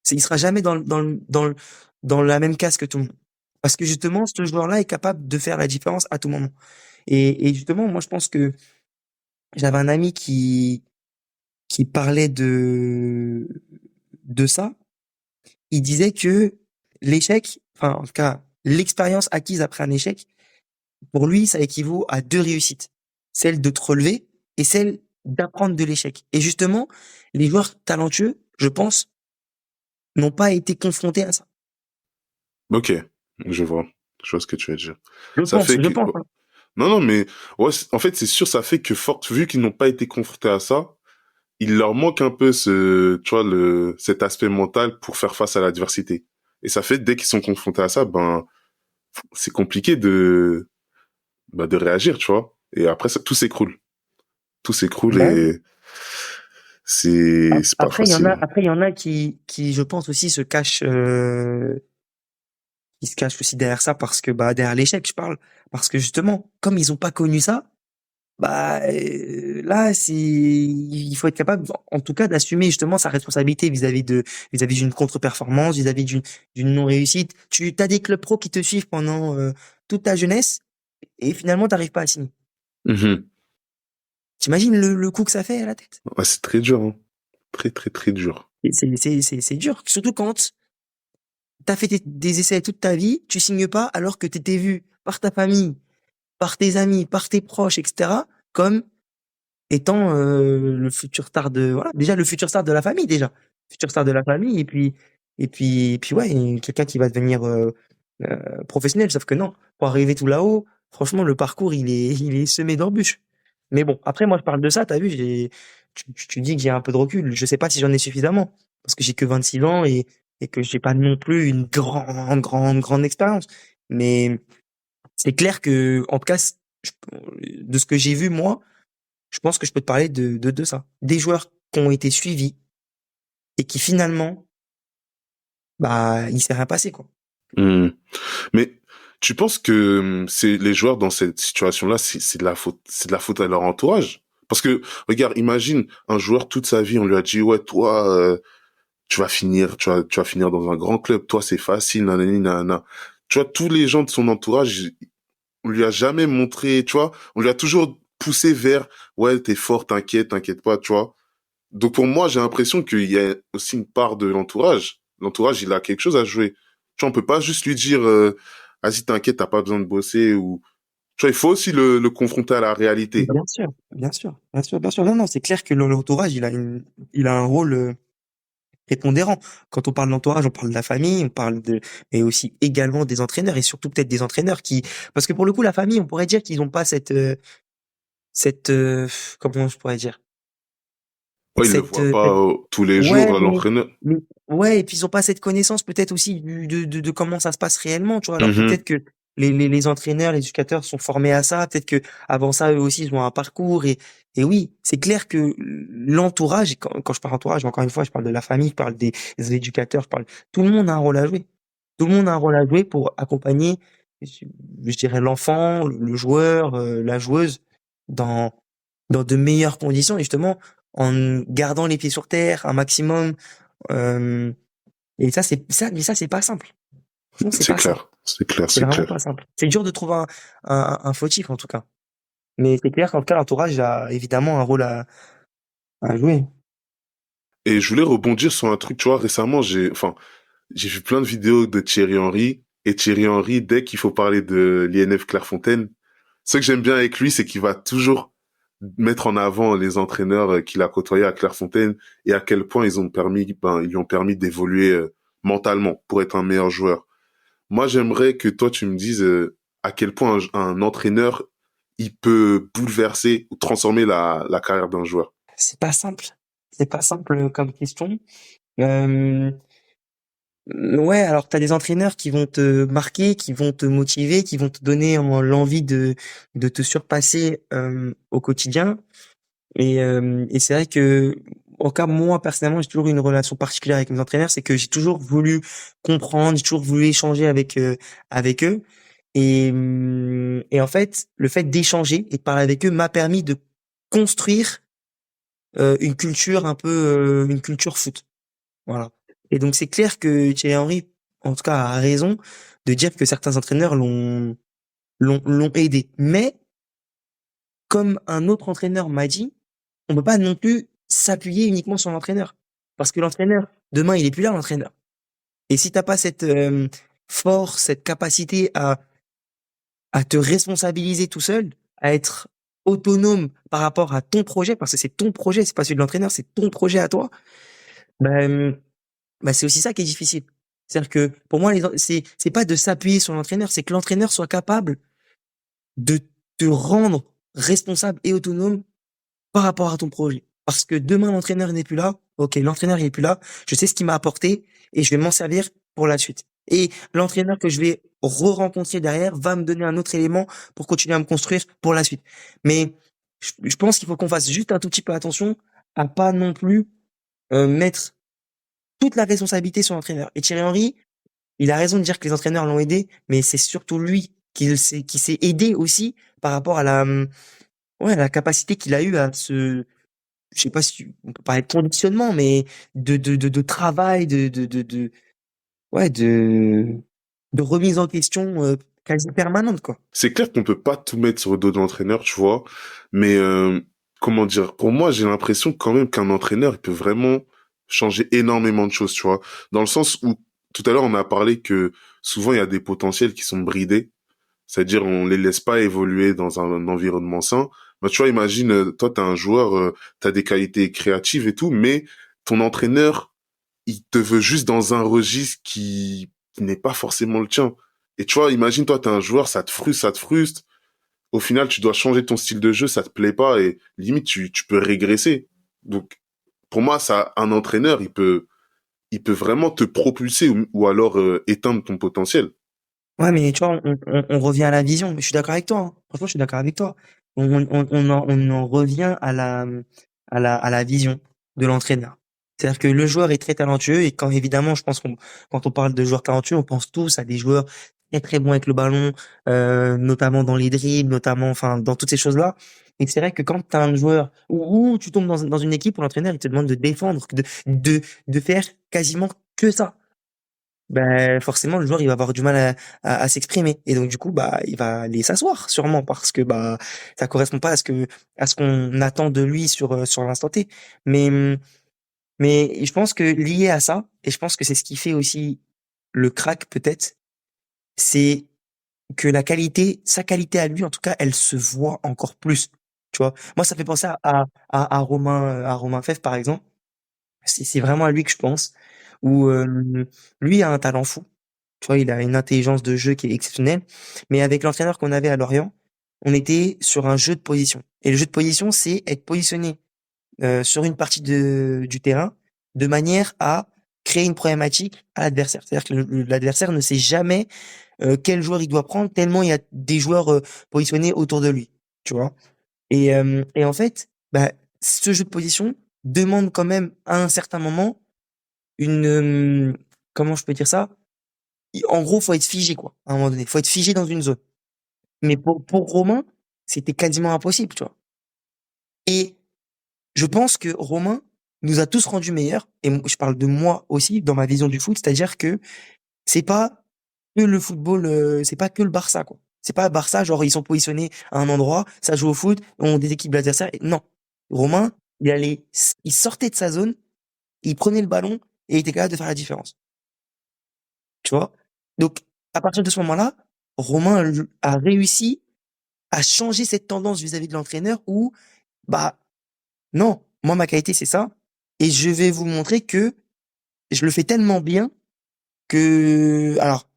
Il sera jamais dans la même case que tout le monde. Parce que justement, ce joueur-là est capable de faire la différence à tout moment. Et justement, moi, je pense que j'avais un ami qui parlait de ça. Il disait que l'échec, enfin, en tout cas, l'expérience acquise après un échec, pour lui, ça équivaut à deux réussites. Celle de te relever et celle d'apprendre de l'échec. Et justement, les joueurs talentueux, je pense, n'ont pas été confrontés à ça. Ok. Je vois. Je vois ce que tu veux dire. Je Ça pense, fait je que, pense, hein. non, non, mais, ouais, en fait, c'est sûr, ça fait que vu qu'ils n'ont pas été confrontés à ça, il leur manque un peu tu vois, cet aspect mental pour faire face à l'adversité. Et ça fait, dès qu'ils sont confrontés à ça, ben, c'est compliqué de réagir, tu vois. Et après, tout s'écroule. Tout s'écroule Bah oui. et c'est pas facile. Après, il y en a qui, je pense aussi qui se cachent aussi derrière ça parce que, bah, derrière l'échec, je parle. Parce que justement, comme ils ont pas connu ça, bah, là, il faut être capable, en tout cas, d'assumer justement sa responsabilité vis-à-vis d'une contre-performance, vis-à-vis d'une non-réussite. T'as des clubs pro qui te suivent pendant, toute ta jeunesse et finalement, t'arrives pas à signer. Mhm. T'imagines le coup que ça fait à la tête? Ouais, c'est très dur, hein. Très, très, très dur. Et c'est dur. Surtout quand t'as fait des essais toute ta vie, tu signes pas alors que t'étais vu par ta famille, par tes amis, par tes proches, etc. comme étant le futur star de voilà déjà le futur star de la famille déjà, futur star de la famille et puis ouais quelqu'un qui va devenir professionnel. Sauf que non, pour arriver tout là-haut, franchement le parcours il est semé d'embûches. Mais bon après moi je parle de ça, t'as vu tu dis que j'ai un peu de recul. Je sais pas si j'en ai suffisamment parce que j'ai que 26 ans et que j'ai pas non plus une grande expérience. Mais c'est clair que, en tout cas, de ce que j'ai vu, moi, je pense que je peux te parler de ça. Des joueurs qui ont été suivis et qui finalement, bah, il s'est rien passé, quoi. Mhm. Mais tu penses que c'est les joueurs dans cette situation-là, c'est de la faute à leur entourage? Parce que regarde, imagine un joueur toute sa vie, on lui a dit ouais, toi, tu vas finir dans un grand club. Toi, c'est facile, nanani, nanana. Tu vois, tous les gens de son entourage, on lui a jamais montré, tu vois, on lui a toujours poussé vers, ouais, t'es fort, t'inquiète pas, tu vois. Donc pour moi, j'ai l'impression qu'il y a aussi une part de l'entourage. L'entourage, il a quelque chose à jouer. Tu vois, on peut pas juste lui dire, vas-y, t'inquiète, t'as pas besoin de bosser ou, tu vois, il faut aussi le confronter à la réalité. Bien sûr, bien sûr, bien sûr, bien sûr. Non, non, c'est clair que l'entourage, il a un rôle prépondérant. Quand on parle d'entourage, on parle de la famille, mais aussi également des entraîneurs et surtout peut-être des entraîneurs parce que pour le coup, la famille, on pourrait dire qu'ils n'ont pas comment je pourrais dire, Ouais, il le cette, voit pas tous les ouais, jours, l'entraîneur. mais, ouais, et puis ils ont pas cette connaissance peut-être aussi de comment ça se passe réellement, tu vois, alors que Mhm. peut-être que les entraîneurs, les éducateurs sont formés à ça, peut-être que avant ça, eux aussi, ils ont un parcours et oui, c'est clair que l'entourage, et quand je parle entourage, encore une fois, je parle de la famille, je parle des éducateurs, tout le monde a un rôle à jouer. Tout le monde a un rôle à jouer pour accompagner, je dirais, l'enfant, le joueur, la joueuse dans de meilleures conditions et justement en gardant les pieds sur terre un maximum. euh, et mais ça c'est pas simple. Franchement, c'est C'est pas simple. clair, c'est clair, C'est c'est vraiment clair. pas simple. C'est dur de trouver un fautif en tout cas. Mais c'est clair qu'en tout cas l'entourage a évidemment un rôle à jouer. Et je voulais rebondir sur un truc, tu vois, récemment, j'ai vu plein de vidéos de Thierry Henry, et Thierry Henry, dès qu'il faut parler de l'INF Clairefontaine, ce que j'aime bien avec lui, c'est qu'il va toujours mettre en avant les entraîneurs qu'il a côtoyés à Clairefontaine et à quel point ils lui ont permis d'évoluer mentalement pour être un meilleur joueur. Moi, j'aimerais que toi, tu me dises à quel point un entraîneur, il peut bouleverser ou transformer la carrière d'un joueur. C'est pas simple. C'est pas simple comme question. Euh, ouais, alors t'as des entraîneurs qui vont te marquer, qui vont te motiver, qui vont te donner l'envie de te surpasser au quotidien. Et c'est vrai que, en cas, moi, personnellement, j'ai toujours eu une relation particulière avec mes entraîneurs, c'est que j'ai toujours voulu comprendre, j'ai toujours voulu échanger avec eux. Et en fait, le fait d'échanger et de parler avec eux m'a permis de construire une culture une culture foot. Voilà. Et donc, c'est clair que Thierry Henry, en tout cas, a raison de dire que certains entraîneurs l'ont aidé. Mais, comme un autre entraîneur m'a dit, on peut pas non plus s'appuyer uniquement sur l'entraîneur. Parce que l'entraîneur, demain, il est plus là, l'entraîneur. Et si t'as pas cette force, cette capacité à te responsabiliser tout seul, à être autonome par rapport à ton projet, parce que c'est ton projet, c'est pas celui de l'entraîneur, c'est ton projet à toi, ben, c'est aussi ça qui est difficile. C'est-à-dire que pour moi, c'est pas de s'appuyer sur l'entraîneur, c'est que l'entraîneur soit capable de te rendre responsable et autonome par rapport à ton projet. Parce que demain, l'entraîneur n'est plus là. Ok, l'entraîneur il est plus là. Je sais ce qu'il m'a apporté et je vais m'en servir pour la suite. Et l'entraîneur que je vais re-rencontrer derrière va me donner un autre élément pour continuer à me construire pour la suite. Mais je pense qu'il faut qu'on fasse juste un tout petit peu attention à pas non plus mettre toute la responsabilité sur l'entraîneur. Et Thierry Henry, il a raison de dire que les entraîneurs l'ont aidé, mais c'est surtout lui qui s'est aidé aussi par rapport à la capacité qu'il a eu à je sais pas si on peut parler de conditionnement, mais de travail, ouais, de remise en question quasi permanente, quoi. C'est clair qu'on peut pas tout mettre sur le dos de l'entraîneur, tu vois, mais comment dire, pour moi, j'ai l'impression quand même qu'un entraîneur, il peut vraiment changer énormément de choses, tu vois, dans le sens où tout à l'heure on a parlé que souvent il y a des potentiels qui sont bridés, c'est-à-dire on les laisse pas évoluer dans un environnement sain. Bah, tu vois, imagine, toi t'as un joueur, t'as des qualités créatives et tout, mais ton entraîneur, il te veut juste dans un registre qui n'est pas forcément le tien. Et tu vois, imagine, toi, t'es un joueur, ça te frustre, ça te frustre. Au final, tu dois changer ton style de jeu, ça te plaît pas et limite, tu peux régresser. Donc, pour moi, ça, un entraîneur, il peut vraiment te propulser ou alors éteindre ton potentiel. Ouais, mais tu vois, on revient à la vision. Mais je suis d'accord avec toi, hein. Franchement, je suis d'accord avec toi. On en revient à la vision de l'entraîneur. C'est-à-dire que le joueur est très talentueux et quand évidemment, je pense quand on parle de joueurs talentueux, on pense tous à des joueurs très très bon avec le ballon, notamment dans les dribbles, notamment, enfin, dans toutes ces choses-là. Et c'est vrai que quand tu as un joueur où tu tombes dans une équipe où l'entraîneur il te demande de défendre, de faire quasiment que ça, ben forcément le joueur il va avoir du mal à s'exprimer. Et donc du coup bah il va aller s'asseoir sûrement parce que bah ça correspond pas à ce qu'on attend de lui sur l'instant T. Mais mais je pense que lié à ça, et je pense que c'est ce qui fait aussi le crack peut-être, c'est que sa qualité à lui, en tout cas, elle se voit encore plus. Tu vois? Moi, ça fait penser à Romain Fèvre, par exemple. C'est vraiment à lui que je pense. Où lui a un talent fou. Tu vois, il a une intelligence de jeu qui est exceptionnelle. Mais avec l'entraîneur qu'on avait à Lorient, on était sur un jeu de position. Et le jeu de position, c'est être positionné sur une partie du terrain de manière à créer une problématique à l'adversaire. C'est-à-dire que l'adversaire ne sait jamais quel joueur il doit prendre tellement il y a des joueurs positionnés autour de lui, tu vois. Et en fait, bah, ce jeu de position demande quand même à un certain moment une comment je peux dire ça? En gros, faut être figé quoi. À un moment donné, faut être figé dans une zone. Mais pour Romain, c'était quasiment impossible, tu vois. Et je pense que Romain nous a tous rendus meilleurs. Et je parle de moi aussi dans ma vision du foot, c'est-à-dire que c'est pas que le football, c'est pas que le Barça, quoi. C'est pas Barça, genre ils sont positionnés à un endroit, ça joue au foot, on déséquilibre l'adversaire. Non. Romain, il sortait de sa zone, il prenait le ballon et il était capable de faire la différence. Tu vois? Donc, à partir de ce moment-là, Romain a réussi à changer cette tendance vis-à-vis de l'entraîneur où, bah, non, moi ma qualité c'est ça et je vais vous montrer que je le fais tellement bien alors,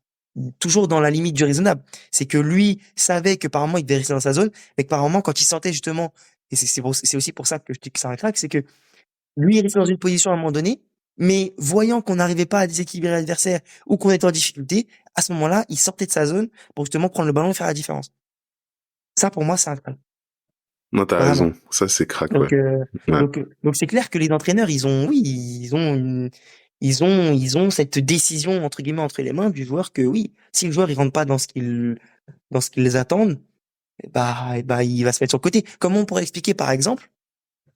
toujours dans la limite du raisonnable, c'est que lui savait que par moment il devait rester dans sa zone, mais que par moment quand il sentait justement, et c'est aussi pour ça que je dis que c'est un crack, c'est que lui il restait dans une position à un moment donné, mais voyant qu'on n'arrivait pas à déséquilibrer l'adversaire ou qu'on était en difficulté, à ce moment-là, il sortait de sa zone pour justement prendre le ballon et faire la différence. Ça pour moi c'est un crack, Non, t'as vraiment. raison. Ça, c'est crack, ouais. Donc, Ouais. donc c'est clair que les entraîneurs, ils ont cette décision entre guillemets entre les mains du joueur que oui, si le joueur il rentre pas dans ce qu'ils les attendent, bah il va se mettre sur le côté. Comment on pourrait expliquer par exemple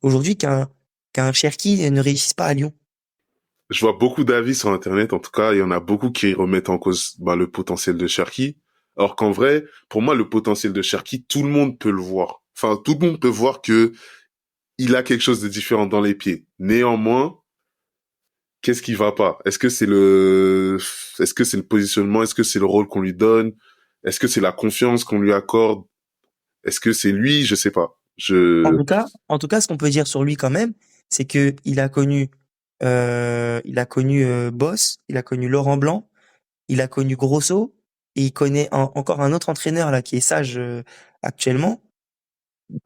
aujourd'hui qu'un Cherki ne réussisse pas à Lyon? Je vois beaucoup d'avis sur Internet. En tout cas, il y en a beaucoup qui remettent en cause le potentiel de Cherki. Alors qu'en vrai, pour moi, le potentiel de Cherki, tout le monde peut le voir. Enfin, tout le monde peut voir que il a quelque chose de différent dans les pieds. Néanmoins, qu'est-ce qui va pas? Est-ce que c'est le positionnement? Est-ce que c'est le rôle qu'on lui donne? Est-ce que c'est la confiance qu'on lui accorde? Est-ce que c'est lui? Je sais pas. En tout cas, ce qu'on peut dire sur lui quand même, c'est que il a connu Boss, il a connu Laurent Blanc, il a connu Grosso, et il connaît encore un autre entraîneur là qui est Sage actuellement.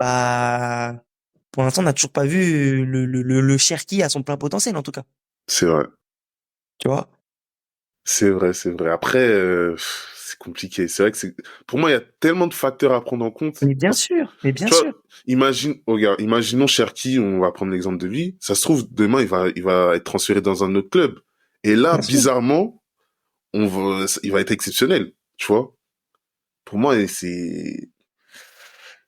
Bah, pour l'instant, on n'a toujours pas vu le Cherki à son plein potentiel en tout cas. C'est vrai. Tu vois? C'est vrai, c'est vrai. Après, c'est compliqué. C'est vrai que pour moi, il y a tellement de facteurs à prendre en compte. Mais bien Tu vois, sûr. regarde, imaginons Cherki, on va prendre l'exemple de lui. Ça se trouve, demain, il va être transféré dans un autre club. Et là, Bien sûr. bizarrement, il va être exceptionnel. Tu vois? Pour moi, il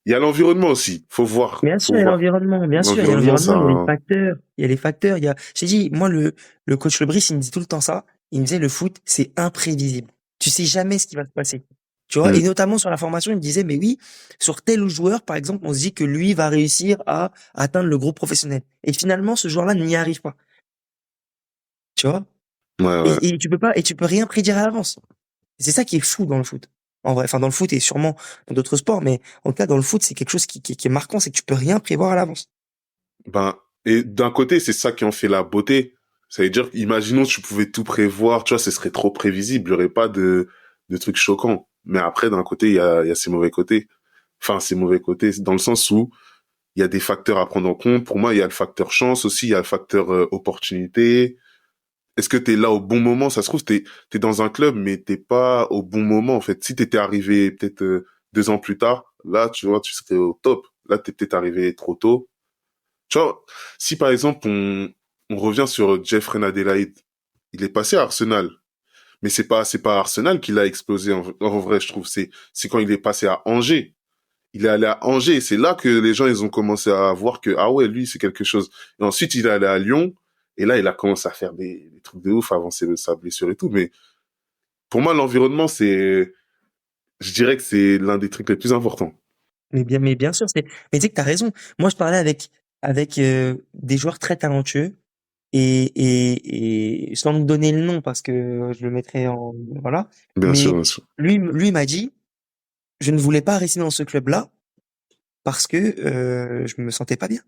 y a l'environnement aussi. Faut voir. Bien sûr, Faut il y a voir. l'environnement, bien sûr, il y a L'environnement, l'environnement, ça, il y a les facteurs, j'ai dit, moi, le coach Lebris, il me dit tout le temps ça. Il me disait, le foot, c'est imprévisible. Tu sais jamais ce qui va se passer. Tu vois? Et Mm. notamment sur la formation, il me disait, mais oui, sur tel joueur, par exemple, on se dit que lui va réussir à atteindre le groupe professionnel. Et finalement, ce joueur-là n'y arrive pas. Tu vois? Ouais, ouais. Et tu peux rien prédire à l'avance. C'est ça qui est fou dans le foot. En vrai, enfin, dans le foot et sûrement dans d'autres sports, mais en tout cas, dans le foot, c'est quelque chose qui est marquant, c'est que tu peux rien prévoir à l'avance. Ben, et d'un côté, c'est ça qui en fait la beauté. Ça veut dire, imaginons que tu pouvais tout prévoir, tu vois, ce serait trop prévisible, il y aurait pas de trucs choquants. Mais après, d'un côté, il y a ses mauvais côtés. Enfin, ses mauvais côtés, dans le sens où il y a des facteurs à prendre en compte. Pour moi, il y a le facteur chance aussi, il y a le facteur opportunité. Est-ce que t'es là au bon moment? Ça se trouve, t'es dans un club, mais t'es pas au bon moment, en fait. Si t'étais arrivé peut-être 2 ans plus tard, là, tu vois, tu serais au top. Là, t'es peut-être arrivé trop tôt. Tu vois, si par exemple on revient sur Jeffrey Adelaide, il est passé à Arsenal, Mais c'est pas Arsenal qui l'a explosé en vrai, je trouve. C'est quand il est passé à Angers. Il est allé à Angers et c'est là que les gens, ils ont commencé à voir que, ah ouais, lui, c'est quelque chose. Et ensuite, il est allé à Lyon et là, il a commencé à faire des trucs de ouf, avancer de sa blessure et tout. Mais pour moi, l'environnement, je dirais que c'est l'un des trucs les plus importants. Mais bien sûr, mais tu sais que t'as raison. Moi, je parlais avec des joueurs très talentueux et sans me donner le nom parce que je le mettrais en, voilà. Bien sûr, Mais bien sûr. lui m'a dit, je ne voulais pas rester dans ce club-là parce que je me sentais pas bien,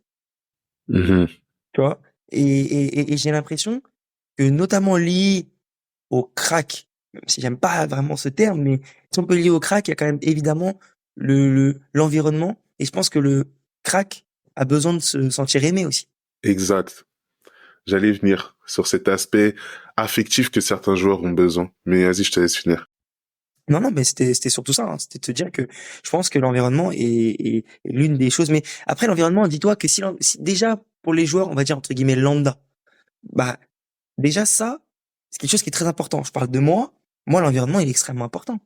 Mhm. tu vois. Et j'ai l'impression que notamment lié au crack, même si j'aime pas vraiment ce terme, mais si on peut lier au crack, il y a quand même évidemment l'environnement. Et je pense que le crack a besoin de se sentir aimé aussi. Exact. J'allais venir sur cet aspect affectif que certains joueurs ont besoin. Mais vas-y, je te laisse finir. Non, non, mais c'était surtout ça, hein. C'était de te dire que je pense que l'environnement est l'une des choses. Mais après, l'environnement, dis-toi que si déjà pour les joueurs, on va dire entre guillemets lambda, bah déjà ça, c'est quelque chose qui est très important. Je parle de moi. Moi, l'environnement, il est extrêmement important.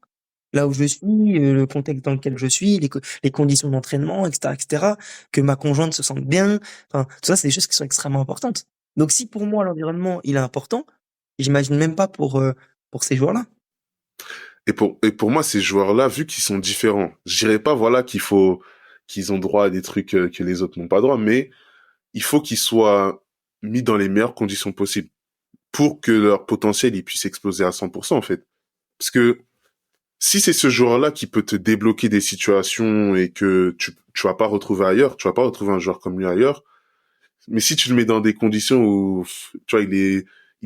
Là où je suis, le contexte dans lequel je suis, les conditions d'entraînement, etc., etc., que ma conjointe se sente bien. Enfin, tout ça, c'est des choses qui sont extrêmement importantes. Donc, si pour moi l'environnement il est important, j'imagine même pas pour ces joueurs-là. Et pour moi, ces joueurs-là, vu qu'ils sont différents, je dirais pas, voilà, qu'ils ont droit à des trucs que les autres n'ont pas droit, mais il faut qu'ils soient mis dans les meilleures conditions possibles pour que leur potentiel, il puisse exploser à 100%, en fait. Parce que si c'est ce joueur-là qui peut te débloquer des situations et que tu vas pas retrouver ailleurs, tu vas pas retrouver un joueur comme lui ailleurs, mais si tu le mets dans des conditions où, tu vois, il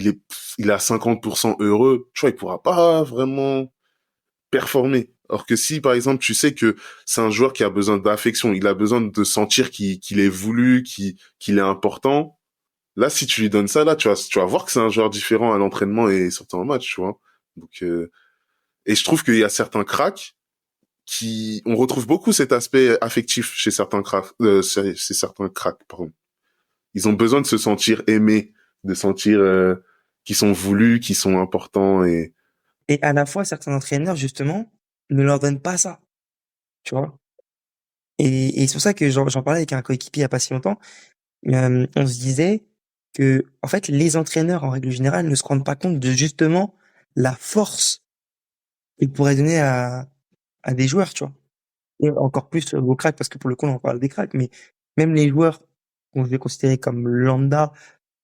est à 50% heureux, tu vois, il pourra pas vraiment performer. Alors que si, par exemple, tu sais que c'est un joueur qui a besoin d'affection, il a besoin de sentir qu'il est voulu, qu'il est important, là, si tu lui donnes ça, là, tu vas voir que c'est un joueur différent à l'entraînement et surtout en match, tu vois. Donc, et je trouve qu'il y a certains cracks on retrouve beaucoup cet aspect affectif chez certains cracks, chez certains cracks, pardon. Ils ont besoin de se sentir aimés, de sentir qu'ils sont voulus, qu'ils sont importants Et à la fois, certains entraîneurs, justement, ne leur donnent pas ça, tu vois. Et c'est pour ça que j'en parlais avec un coéquipier il y a pas si longtemps. On se disait que, en fait, les entraîneurs, en règle générale, ne se rendent pas compte de justement la force qu'ils pourraient donner à des joueurs, tu vois. Et encore plus aux cracks, parce que pour le coup, on parle des cracks, mais même les joueurs qu'on je vais considérer comme lambda,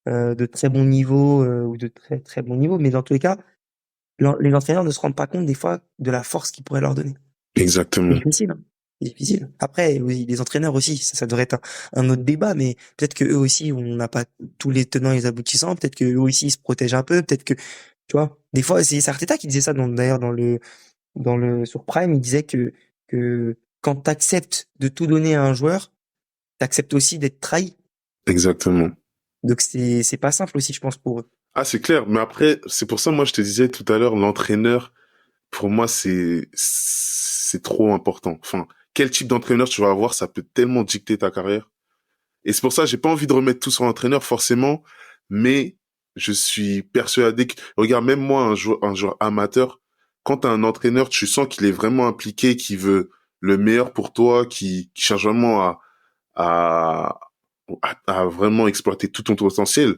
de très bon niveau, ou de très, très bon niveau, mais dans tous les cas, les entraîneurs ne se rendent pas compte des fois de la force qu'ils pourraient leur donner. C'est exactement. difficile, hein. C'est difficile. Après, oui, les entraîneurs aussi, ça devrait être un autre débat, mais peut-être que eux aussi, on n'a pas tous les tenants et les aboutissants. Peut-être que eux aussi, ils se protègent un peu. Peut-être que, tu vois, des fois, c'est Arteta qui disait ça, d'ailleurs, sur Prime, il disait que quand t'acceptes de tout donner à un joueur, t'acceptes aussi d'être trahi. Exactement. Donc c'est pas simple aussi, je pense, pour eux. Ah, c'est clair. Mais après, c'est pour ça, moi, je te disais tout à l'heure, l'entraîneur, pour moi, c'est trop important. Enfin, quel type d'entraîneur tu vas avoir, ça peut tellement dicter ta carrière. Et c'est pour ça, j'ai pas envie de remettre tout sur l'entraîneur, forcément, mais je suis persuadé que, regarde, même moi, un joueur amateur, quand t'as un entraîneur, tu sens qu'il est vraiment impliqué, qu'il veut le meilleur pour toi, qui cherche vraiment à, à vraiment exploiter tout ton potentiel,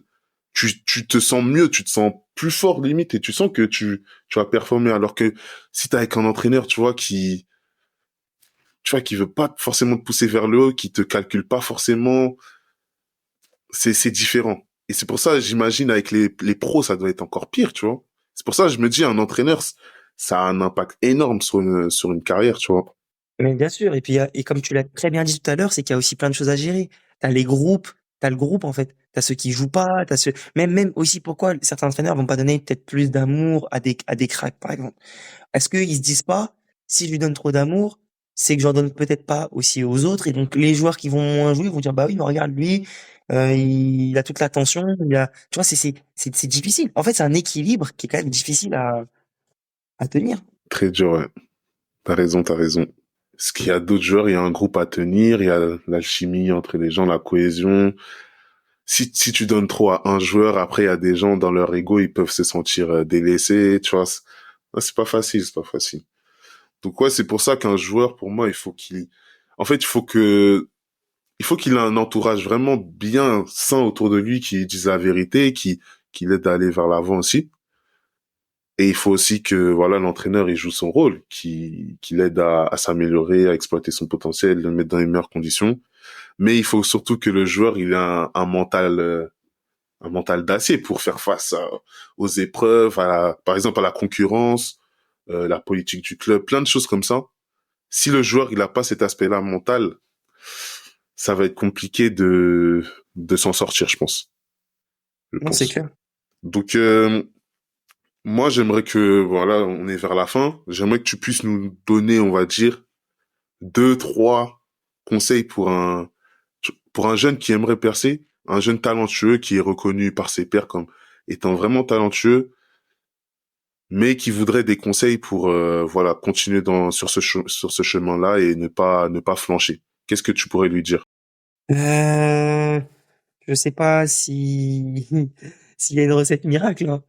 tu te sens mieux, tu te sens plus fort limite et tu sens que tu vas performer. Alors que si t'es avec un entraîneur, qui veut pas forcément te pousser vers le haut, qui te calcule pas forcément, c'est différent. Et c'est pour ça, j'imagine, avec les pros, ça doit être encore pire, tu vois. C'est pour ça, je me dis, un entraîneur, ça a un impact énorme sur une carrière, tu vois. Mais bien sûr, et puis et comme tu l'as très bien dit tout à l'heure, c'est qu'il y a aussi plein de choses à gérer. T'as les groupes, t'as le groupe en fait, t'as ceux qui jouent pas, t'as ceux même aussi pourquoi certains entraîneurs vont pas donner peut-être plus d'amour à des cracks par exemple. Est-ce qu'ils se disent pas si je lui donne trop d'amour, c'est que j'en donne peut-être pas aussi aux autres et donc les joueurs qui vont moins jouer vont dire bah oui mais regarde lui il a toute l'attention, tu vois c'est difficile. En fait, c'est un équilibre qui est quand même difficile à tenir. Très dur, ouais. T'as raison, t'as raison. Parce qu'il y a d'autres joueurs, il y a un groupe à tenir, il y a l'alchimie entre les gens, la cohésion. si tu donnes trop à un joueur, après il y a des gens dans leur ego, ils peuvent se sentir délaissés, tu vois. C'est pas facile, c'est pas facile. Donc ouais, c'est pour ça qu'un joueur, pour moi, en fait, il faut qu'il ait un entourage vraiment bien sain autour de lui, qui dise la vérité, qui l'aide à aller vers l'avant aussi. Et il faut aussi que voilà l'entraîneur il joue son rôle, qui l'aide à s'améliorer, à exploiter son potentiel, le mettre dans les meilleures conditions. Mais il faut surtout que le joueur il ait un mental d'acier pour faire face aux épreuves, par exemple à la concurrence, la politique du club, plein de choses comme ça. Si le joueur il a pas cet aspect-là mental, ça va être compliqué de s'en sortir, je pense. Je Non, c'est pense. clair. Donc moi j'aimerais que voilà, on est vers la fin. J'aimerais que tu puisses nous donner, on va dire, 2, 3 conseils pour un jeune qui aimerait percer, un jeune talentueux qui est reconnu par ses pairs comme étant vraiment talentueux, mais qui voudrait des conseils pour voilà continuer sur ce chemin-là et ne pas flancher. Qu'est-ce que tu pourrais lui dire? Euh, je sais pas si s'il y a une recette miracle, hein.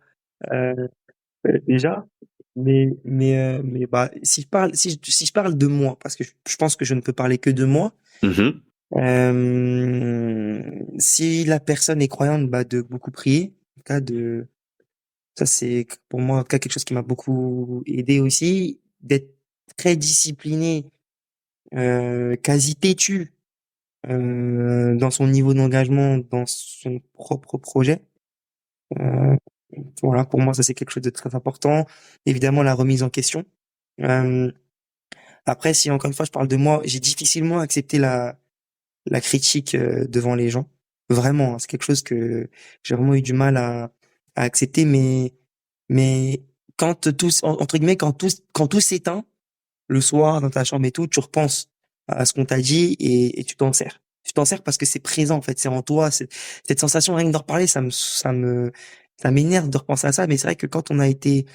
Euh, déjà, mais bah si je parle de moi, parce que je pense que je ne peux parler que de moi. Mhm. Si la personne est croyante, bah de beaucoup prier. En tout cas de ça c'est pour moi en tout cas quelque chose qui m'a beaucoup aidé aussi, d'être très discipliné, quasi têtu dans son niveau d'engagement dans son propre projet. Euh, voilà, pour moi, ça c'est quelque chose de très important. Évidemment, la remise en question. Euh, après, si encore une fois je parle de moi, j'ai difficilement accepté la critique devant les gens. Vraiment, hein, c'est quelque chose que j'ai vraiment eu du mal à accepter. Mais quand entre guillemets, quand tout s'éteint le soir dans ta chambre et tout, tu repenses à ce qu'on t'a dit et tu t'en sers. Tu t'en sers parce que c'est présent en fait, c'est en toi. Cette sensation, rien que d'en reparler, ça m'énerve de repenser à ça. Mais c'est vrai que quand on a été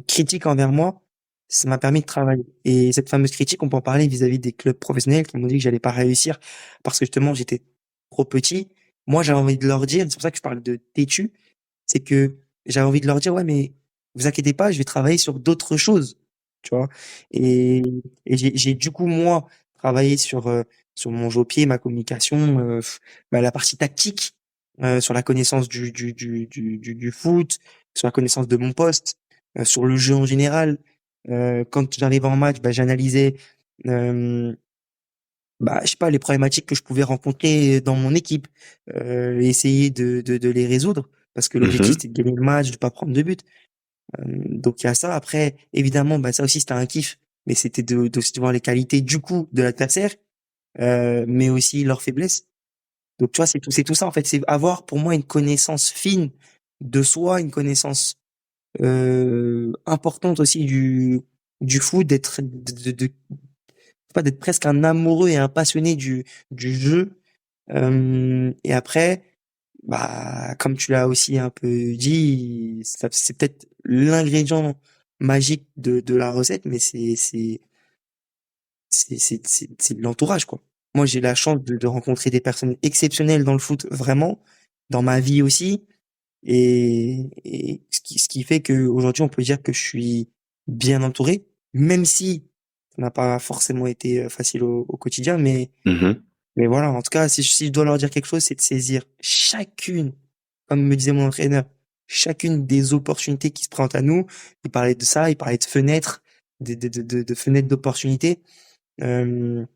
critique envers moi, ça m'a permis de travailler. Et cette fameuse critique, on peut en parler vis-à-vis des clubs professionnels qui m'ont dit que j'allais pas réussir parce que justement j'étais trop petit. Moi, j'avais envie de leur dire, c'est pour ça que je parle de têtu, c'est que j'avais envie de leur dire, ouais, mais vous inquiétez pas, je vais travailler sur d'autres choses, tu vois. Et, et j'ai du coup, moi, travaillé sur mon jeu au pied, ma communication, bah, la partie tactique, sur la connaissance du foot, sur la connaissance de mon poste, sur le jeu en général. Quand j'arrivais en match, bah, j'analysais, euh, bah, je sais pas, les problématiques que je pouvais rencontrer dans mon équipe, essayer de les résoudre, parce que l'objectif Mhm. c'était de gagner le match, de pas prendre de but. Donc il y a ça. Après, évidemment, bah ça aussi c'était un kiff, mais c'était de voir les qualités du coup de l'adversaire, mais aussi leurs faiblesses. Donc tu vois, c'est tout ça en fait, c'est avoir pour moi une connaissance fine de soi, une connaissance importante aussi du foot, pas d'être presque un amoureux et un passionné du jeu. Et après, bah comme tu l'as aussi un peu dit, c'est peut-être l'ingrédient magique de la recette, mais c'est de l'entourage quoi. Moi j'ai la chance de rencontrer des personnes exceptionnelles dans le foot vraiment, dans ma vie aussi, et ce qui fait que aujourd'hui on peut dire que je suis bien entouré, même si ça n'a pas forcément été facile au quotidien, Mhm. mais voilà, en tout cas, si je dois leur dire quelque chose, c'est de saisir chacune, comme me disait mon entraîneur, chacune des opportunités qui se présentent à nous. Il parlait de ça, il parlait de fenêtres, de fenêtres d'opportunités. Euh,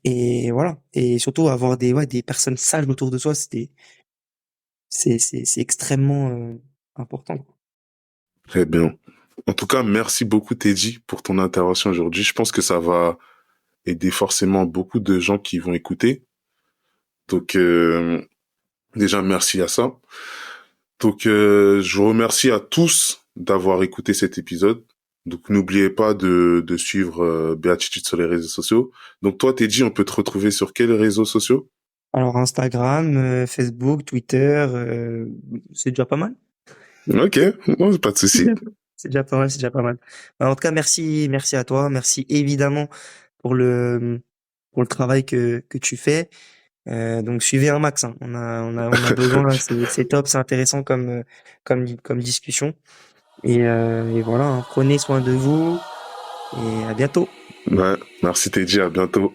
et voilà. Et surtout avoir des personnes sages autour de soi, c'est extrêmement important. Très bien. En tout cas, merci beaucoup Teddy pour ton intervention aujourd'hui. Je pense que ça va aider forcément beaucoup de gens qui vont écouter. Donc déjà merci à ça. Donc je vous remercie à tous d'avoir écouté cet épisode. Donc n'oubliez pas de suivre Béatitude sur les réseaux sociaux. Donc toi Teddy, on peut te retrouver sur quels réseaux sociaux? Alors Instagram, Facebook, Twitter, c'est déjà pas mal. Ok, bon, pas de souci. C'est déjà pas mal, c'est déjà pas mal. En tout cas, merci à toi, merci évidemment pour le travail que tu fais. Donc suivez un max, hein. On a besoin, c'est top, c'est intéressant comme discussion. Et voilà, hein. Prenez soin de vous et à bientôt. Ouais, merci Teddy, à bientôt.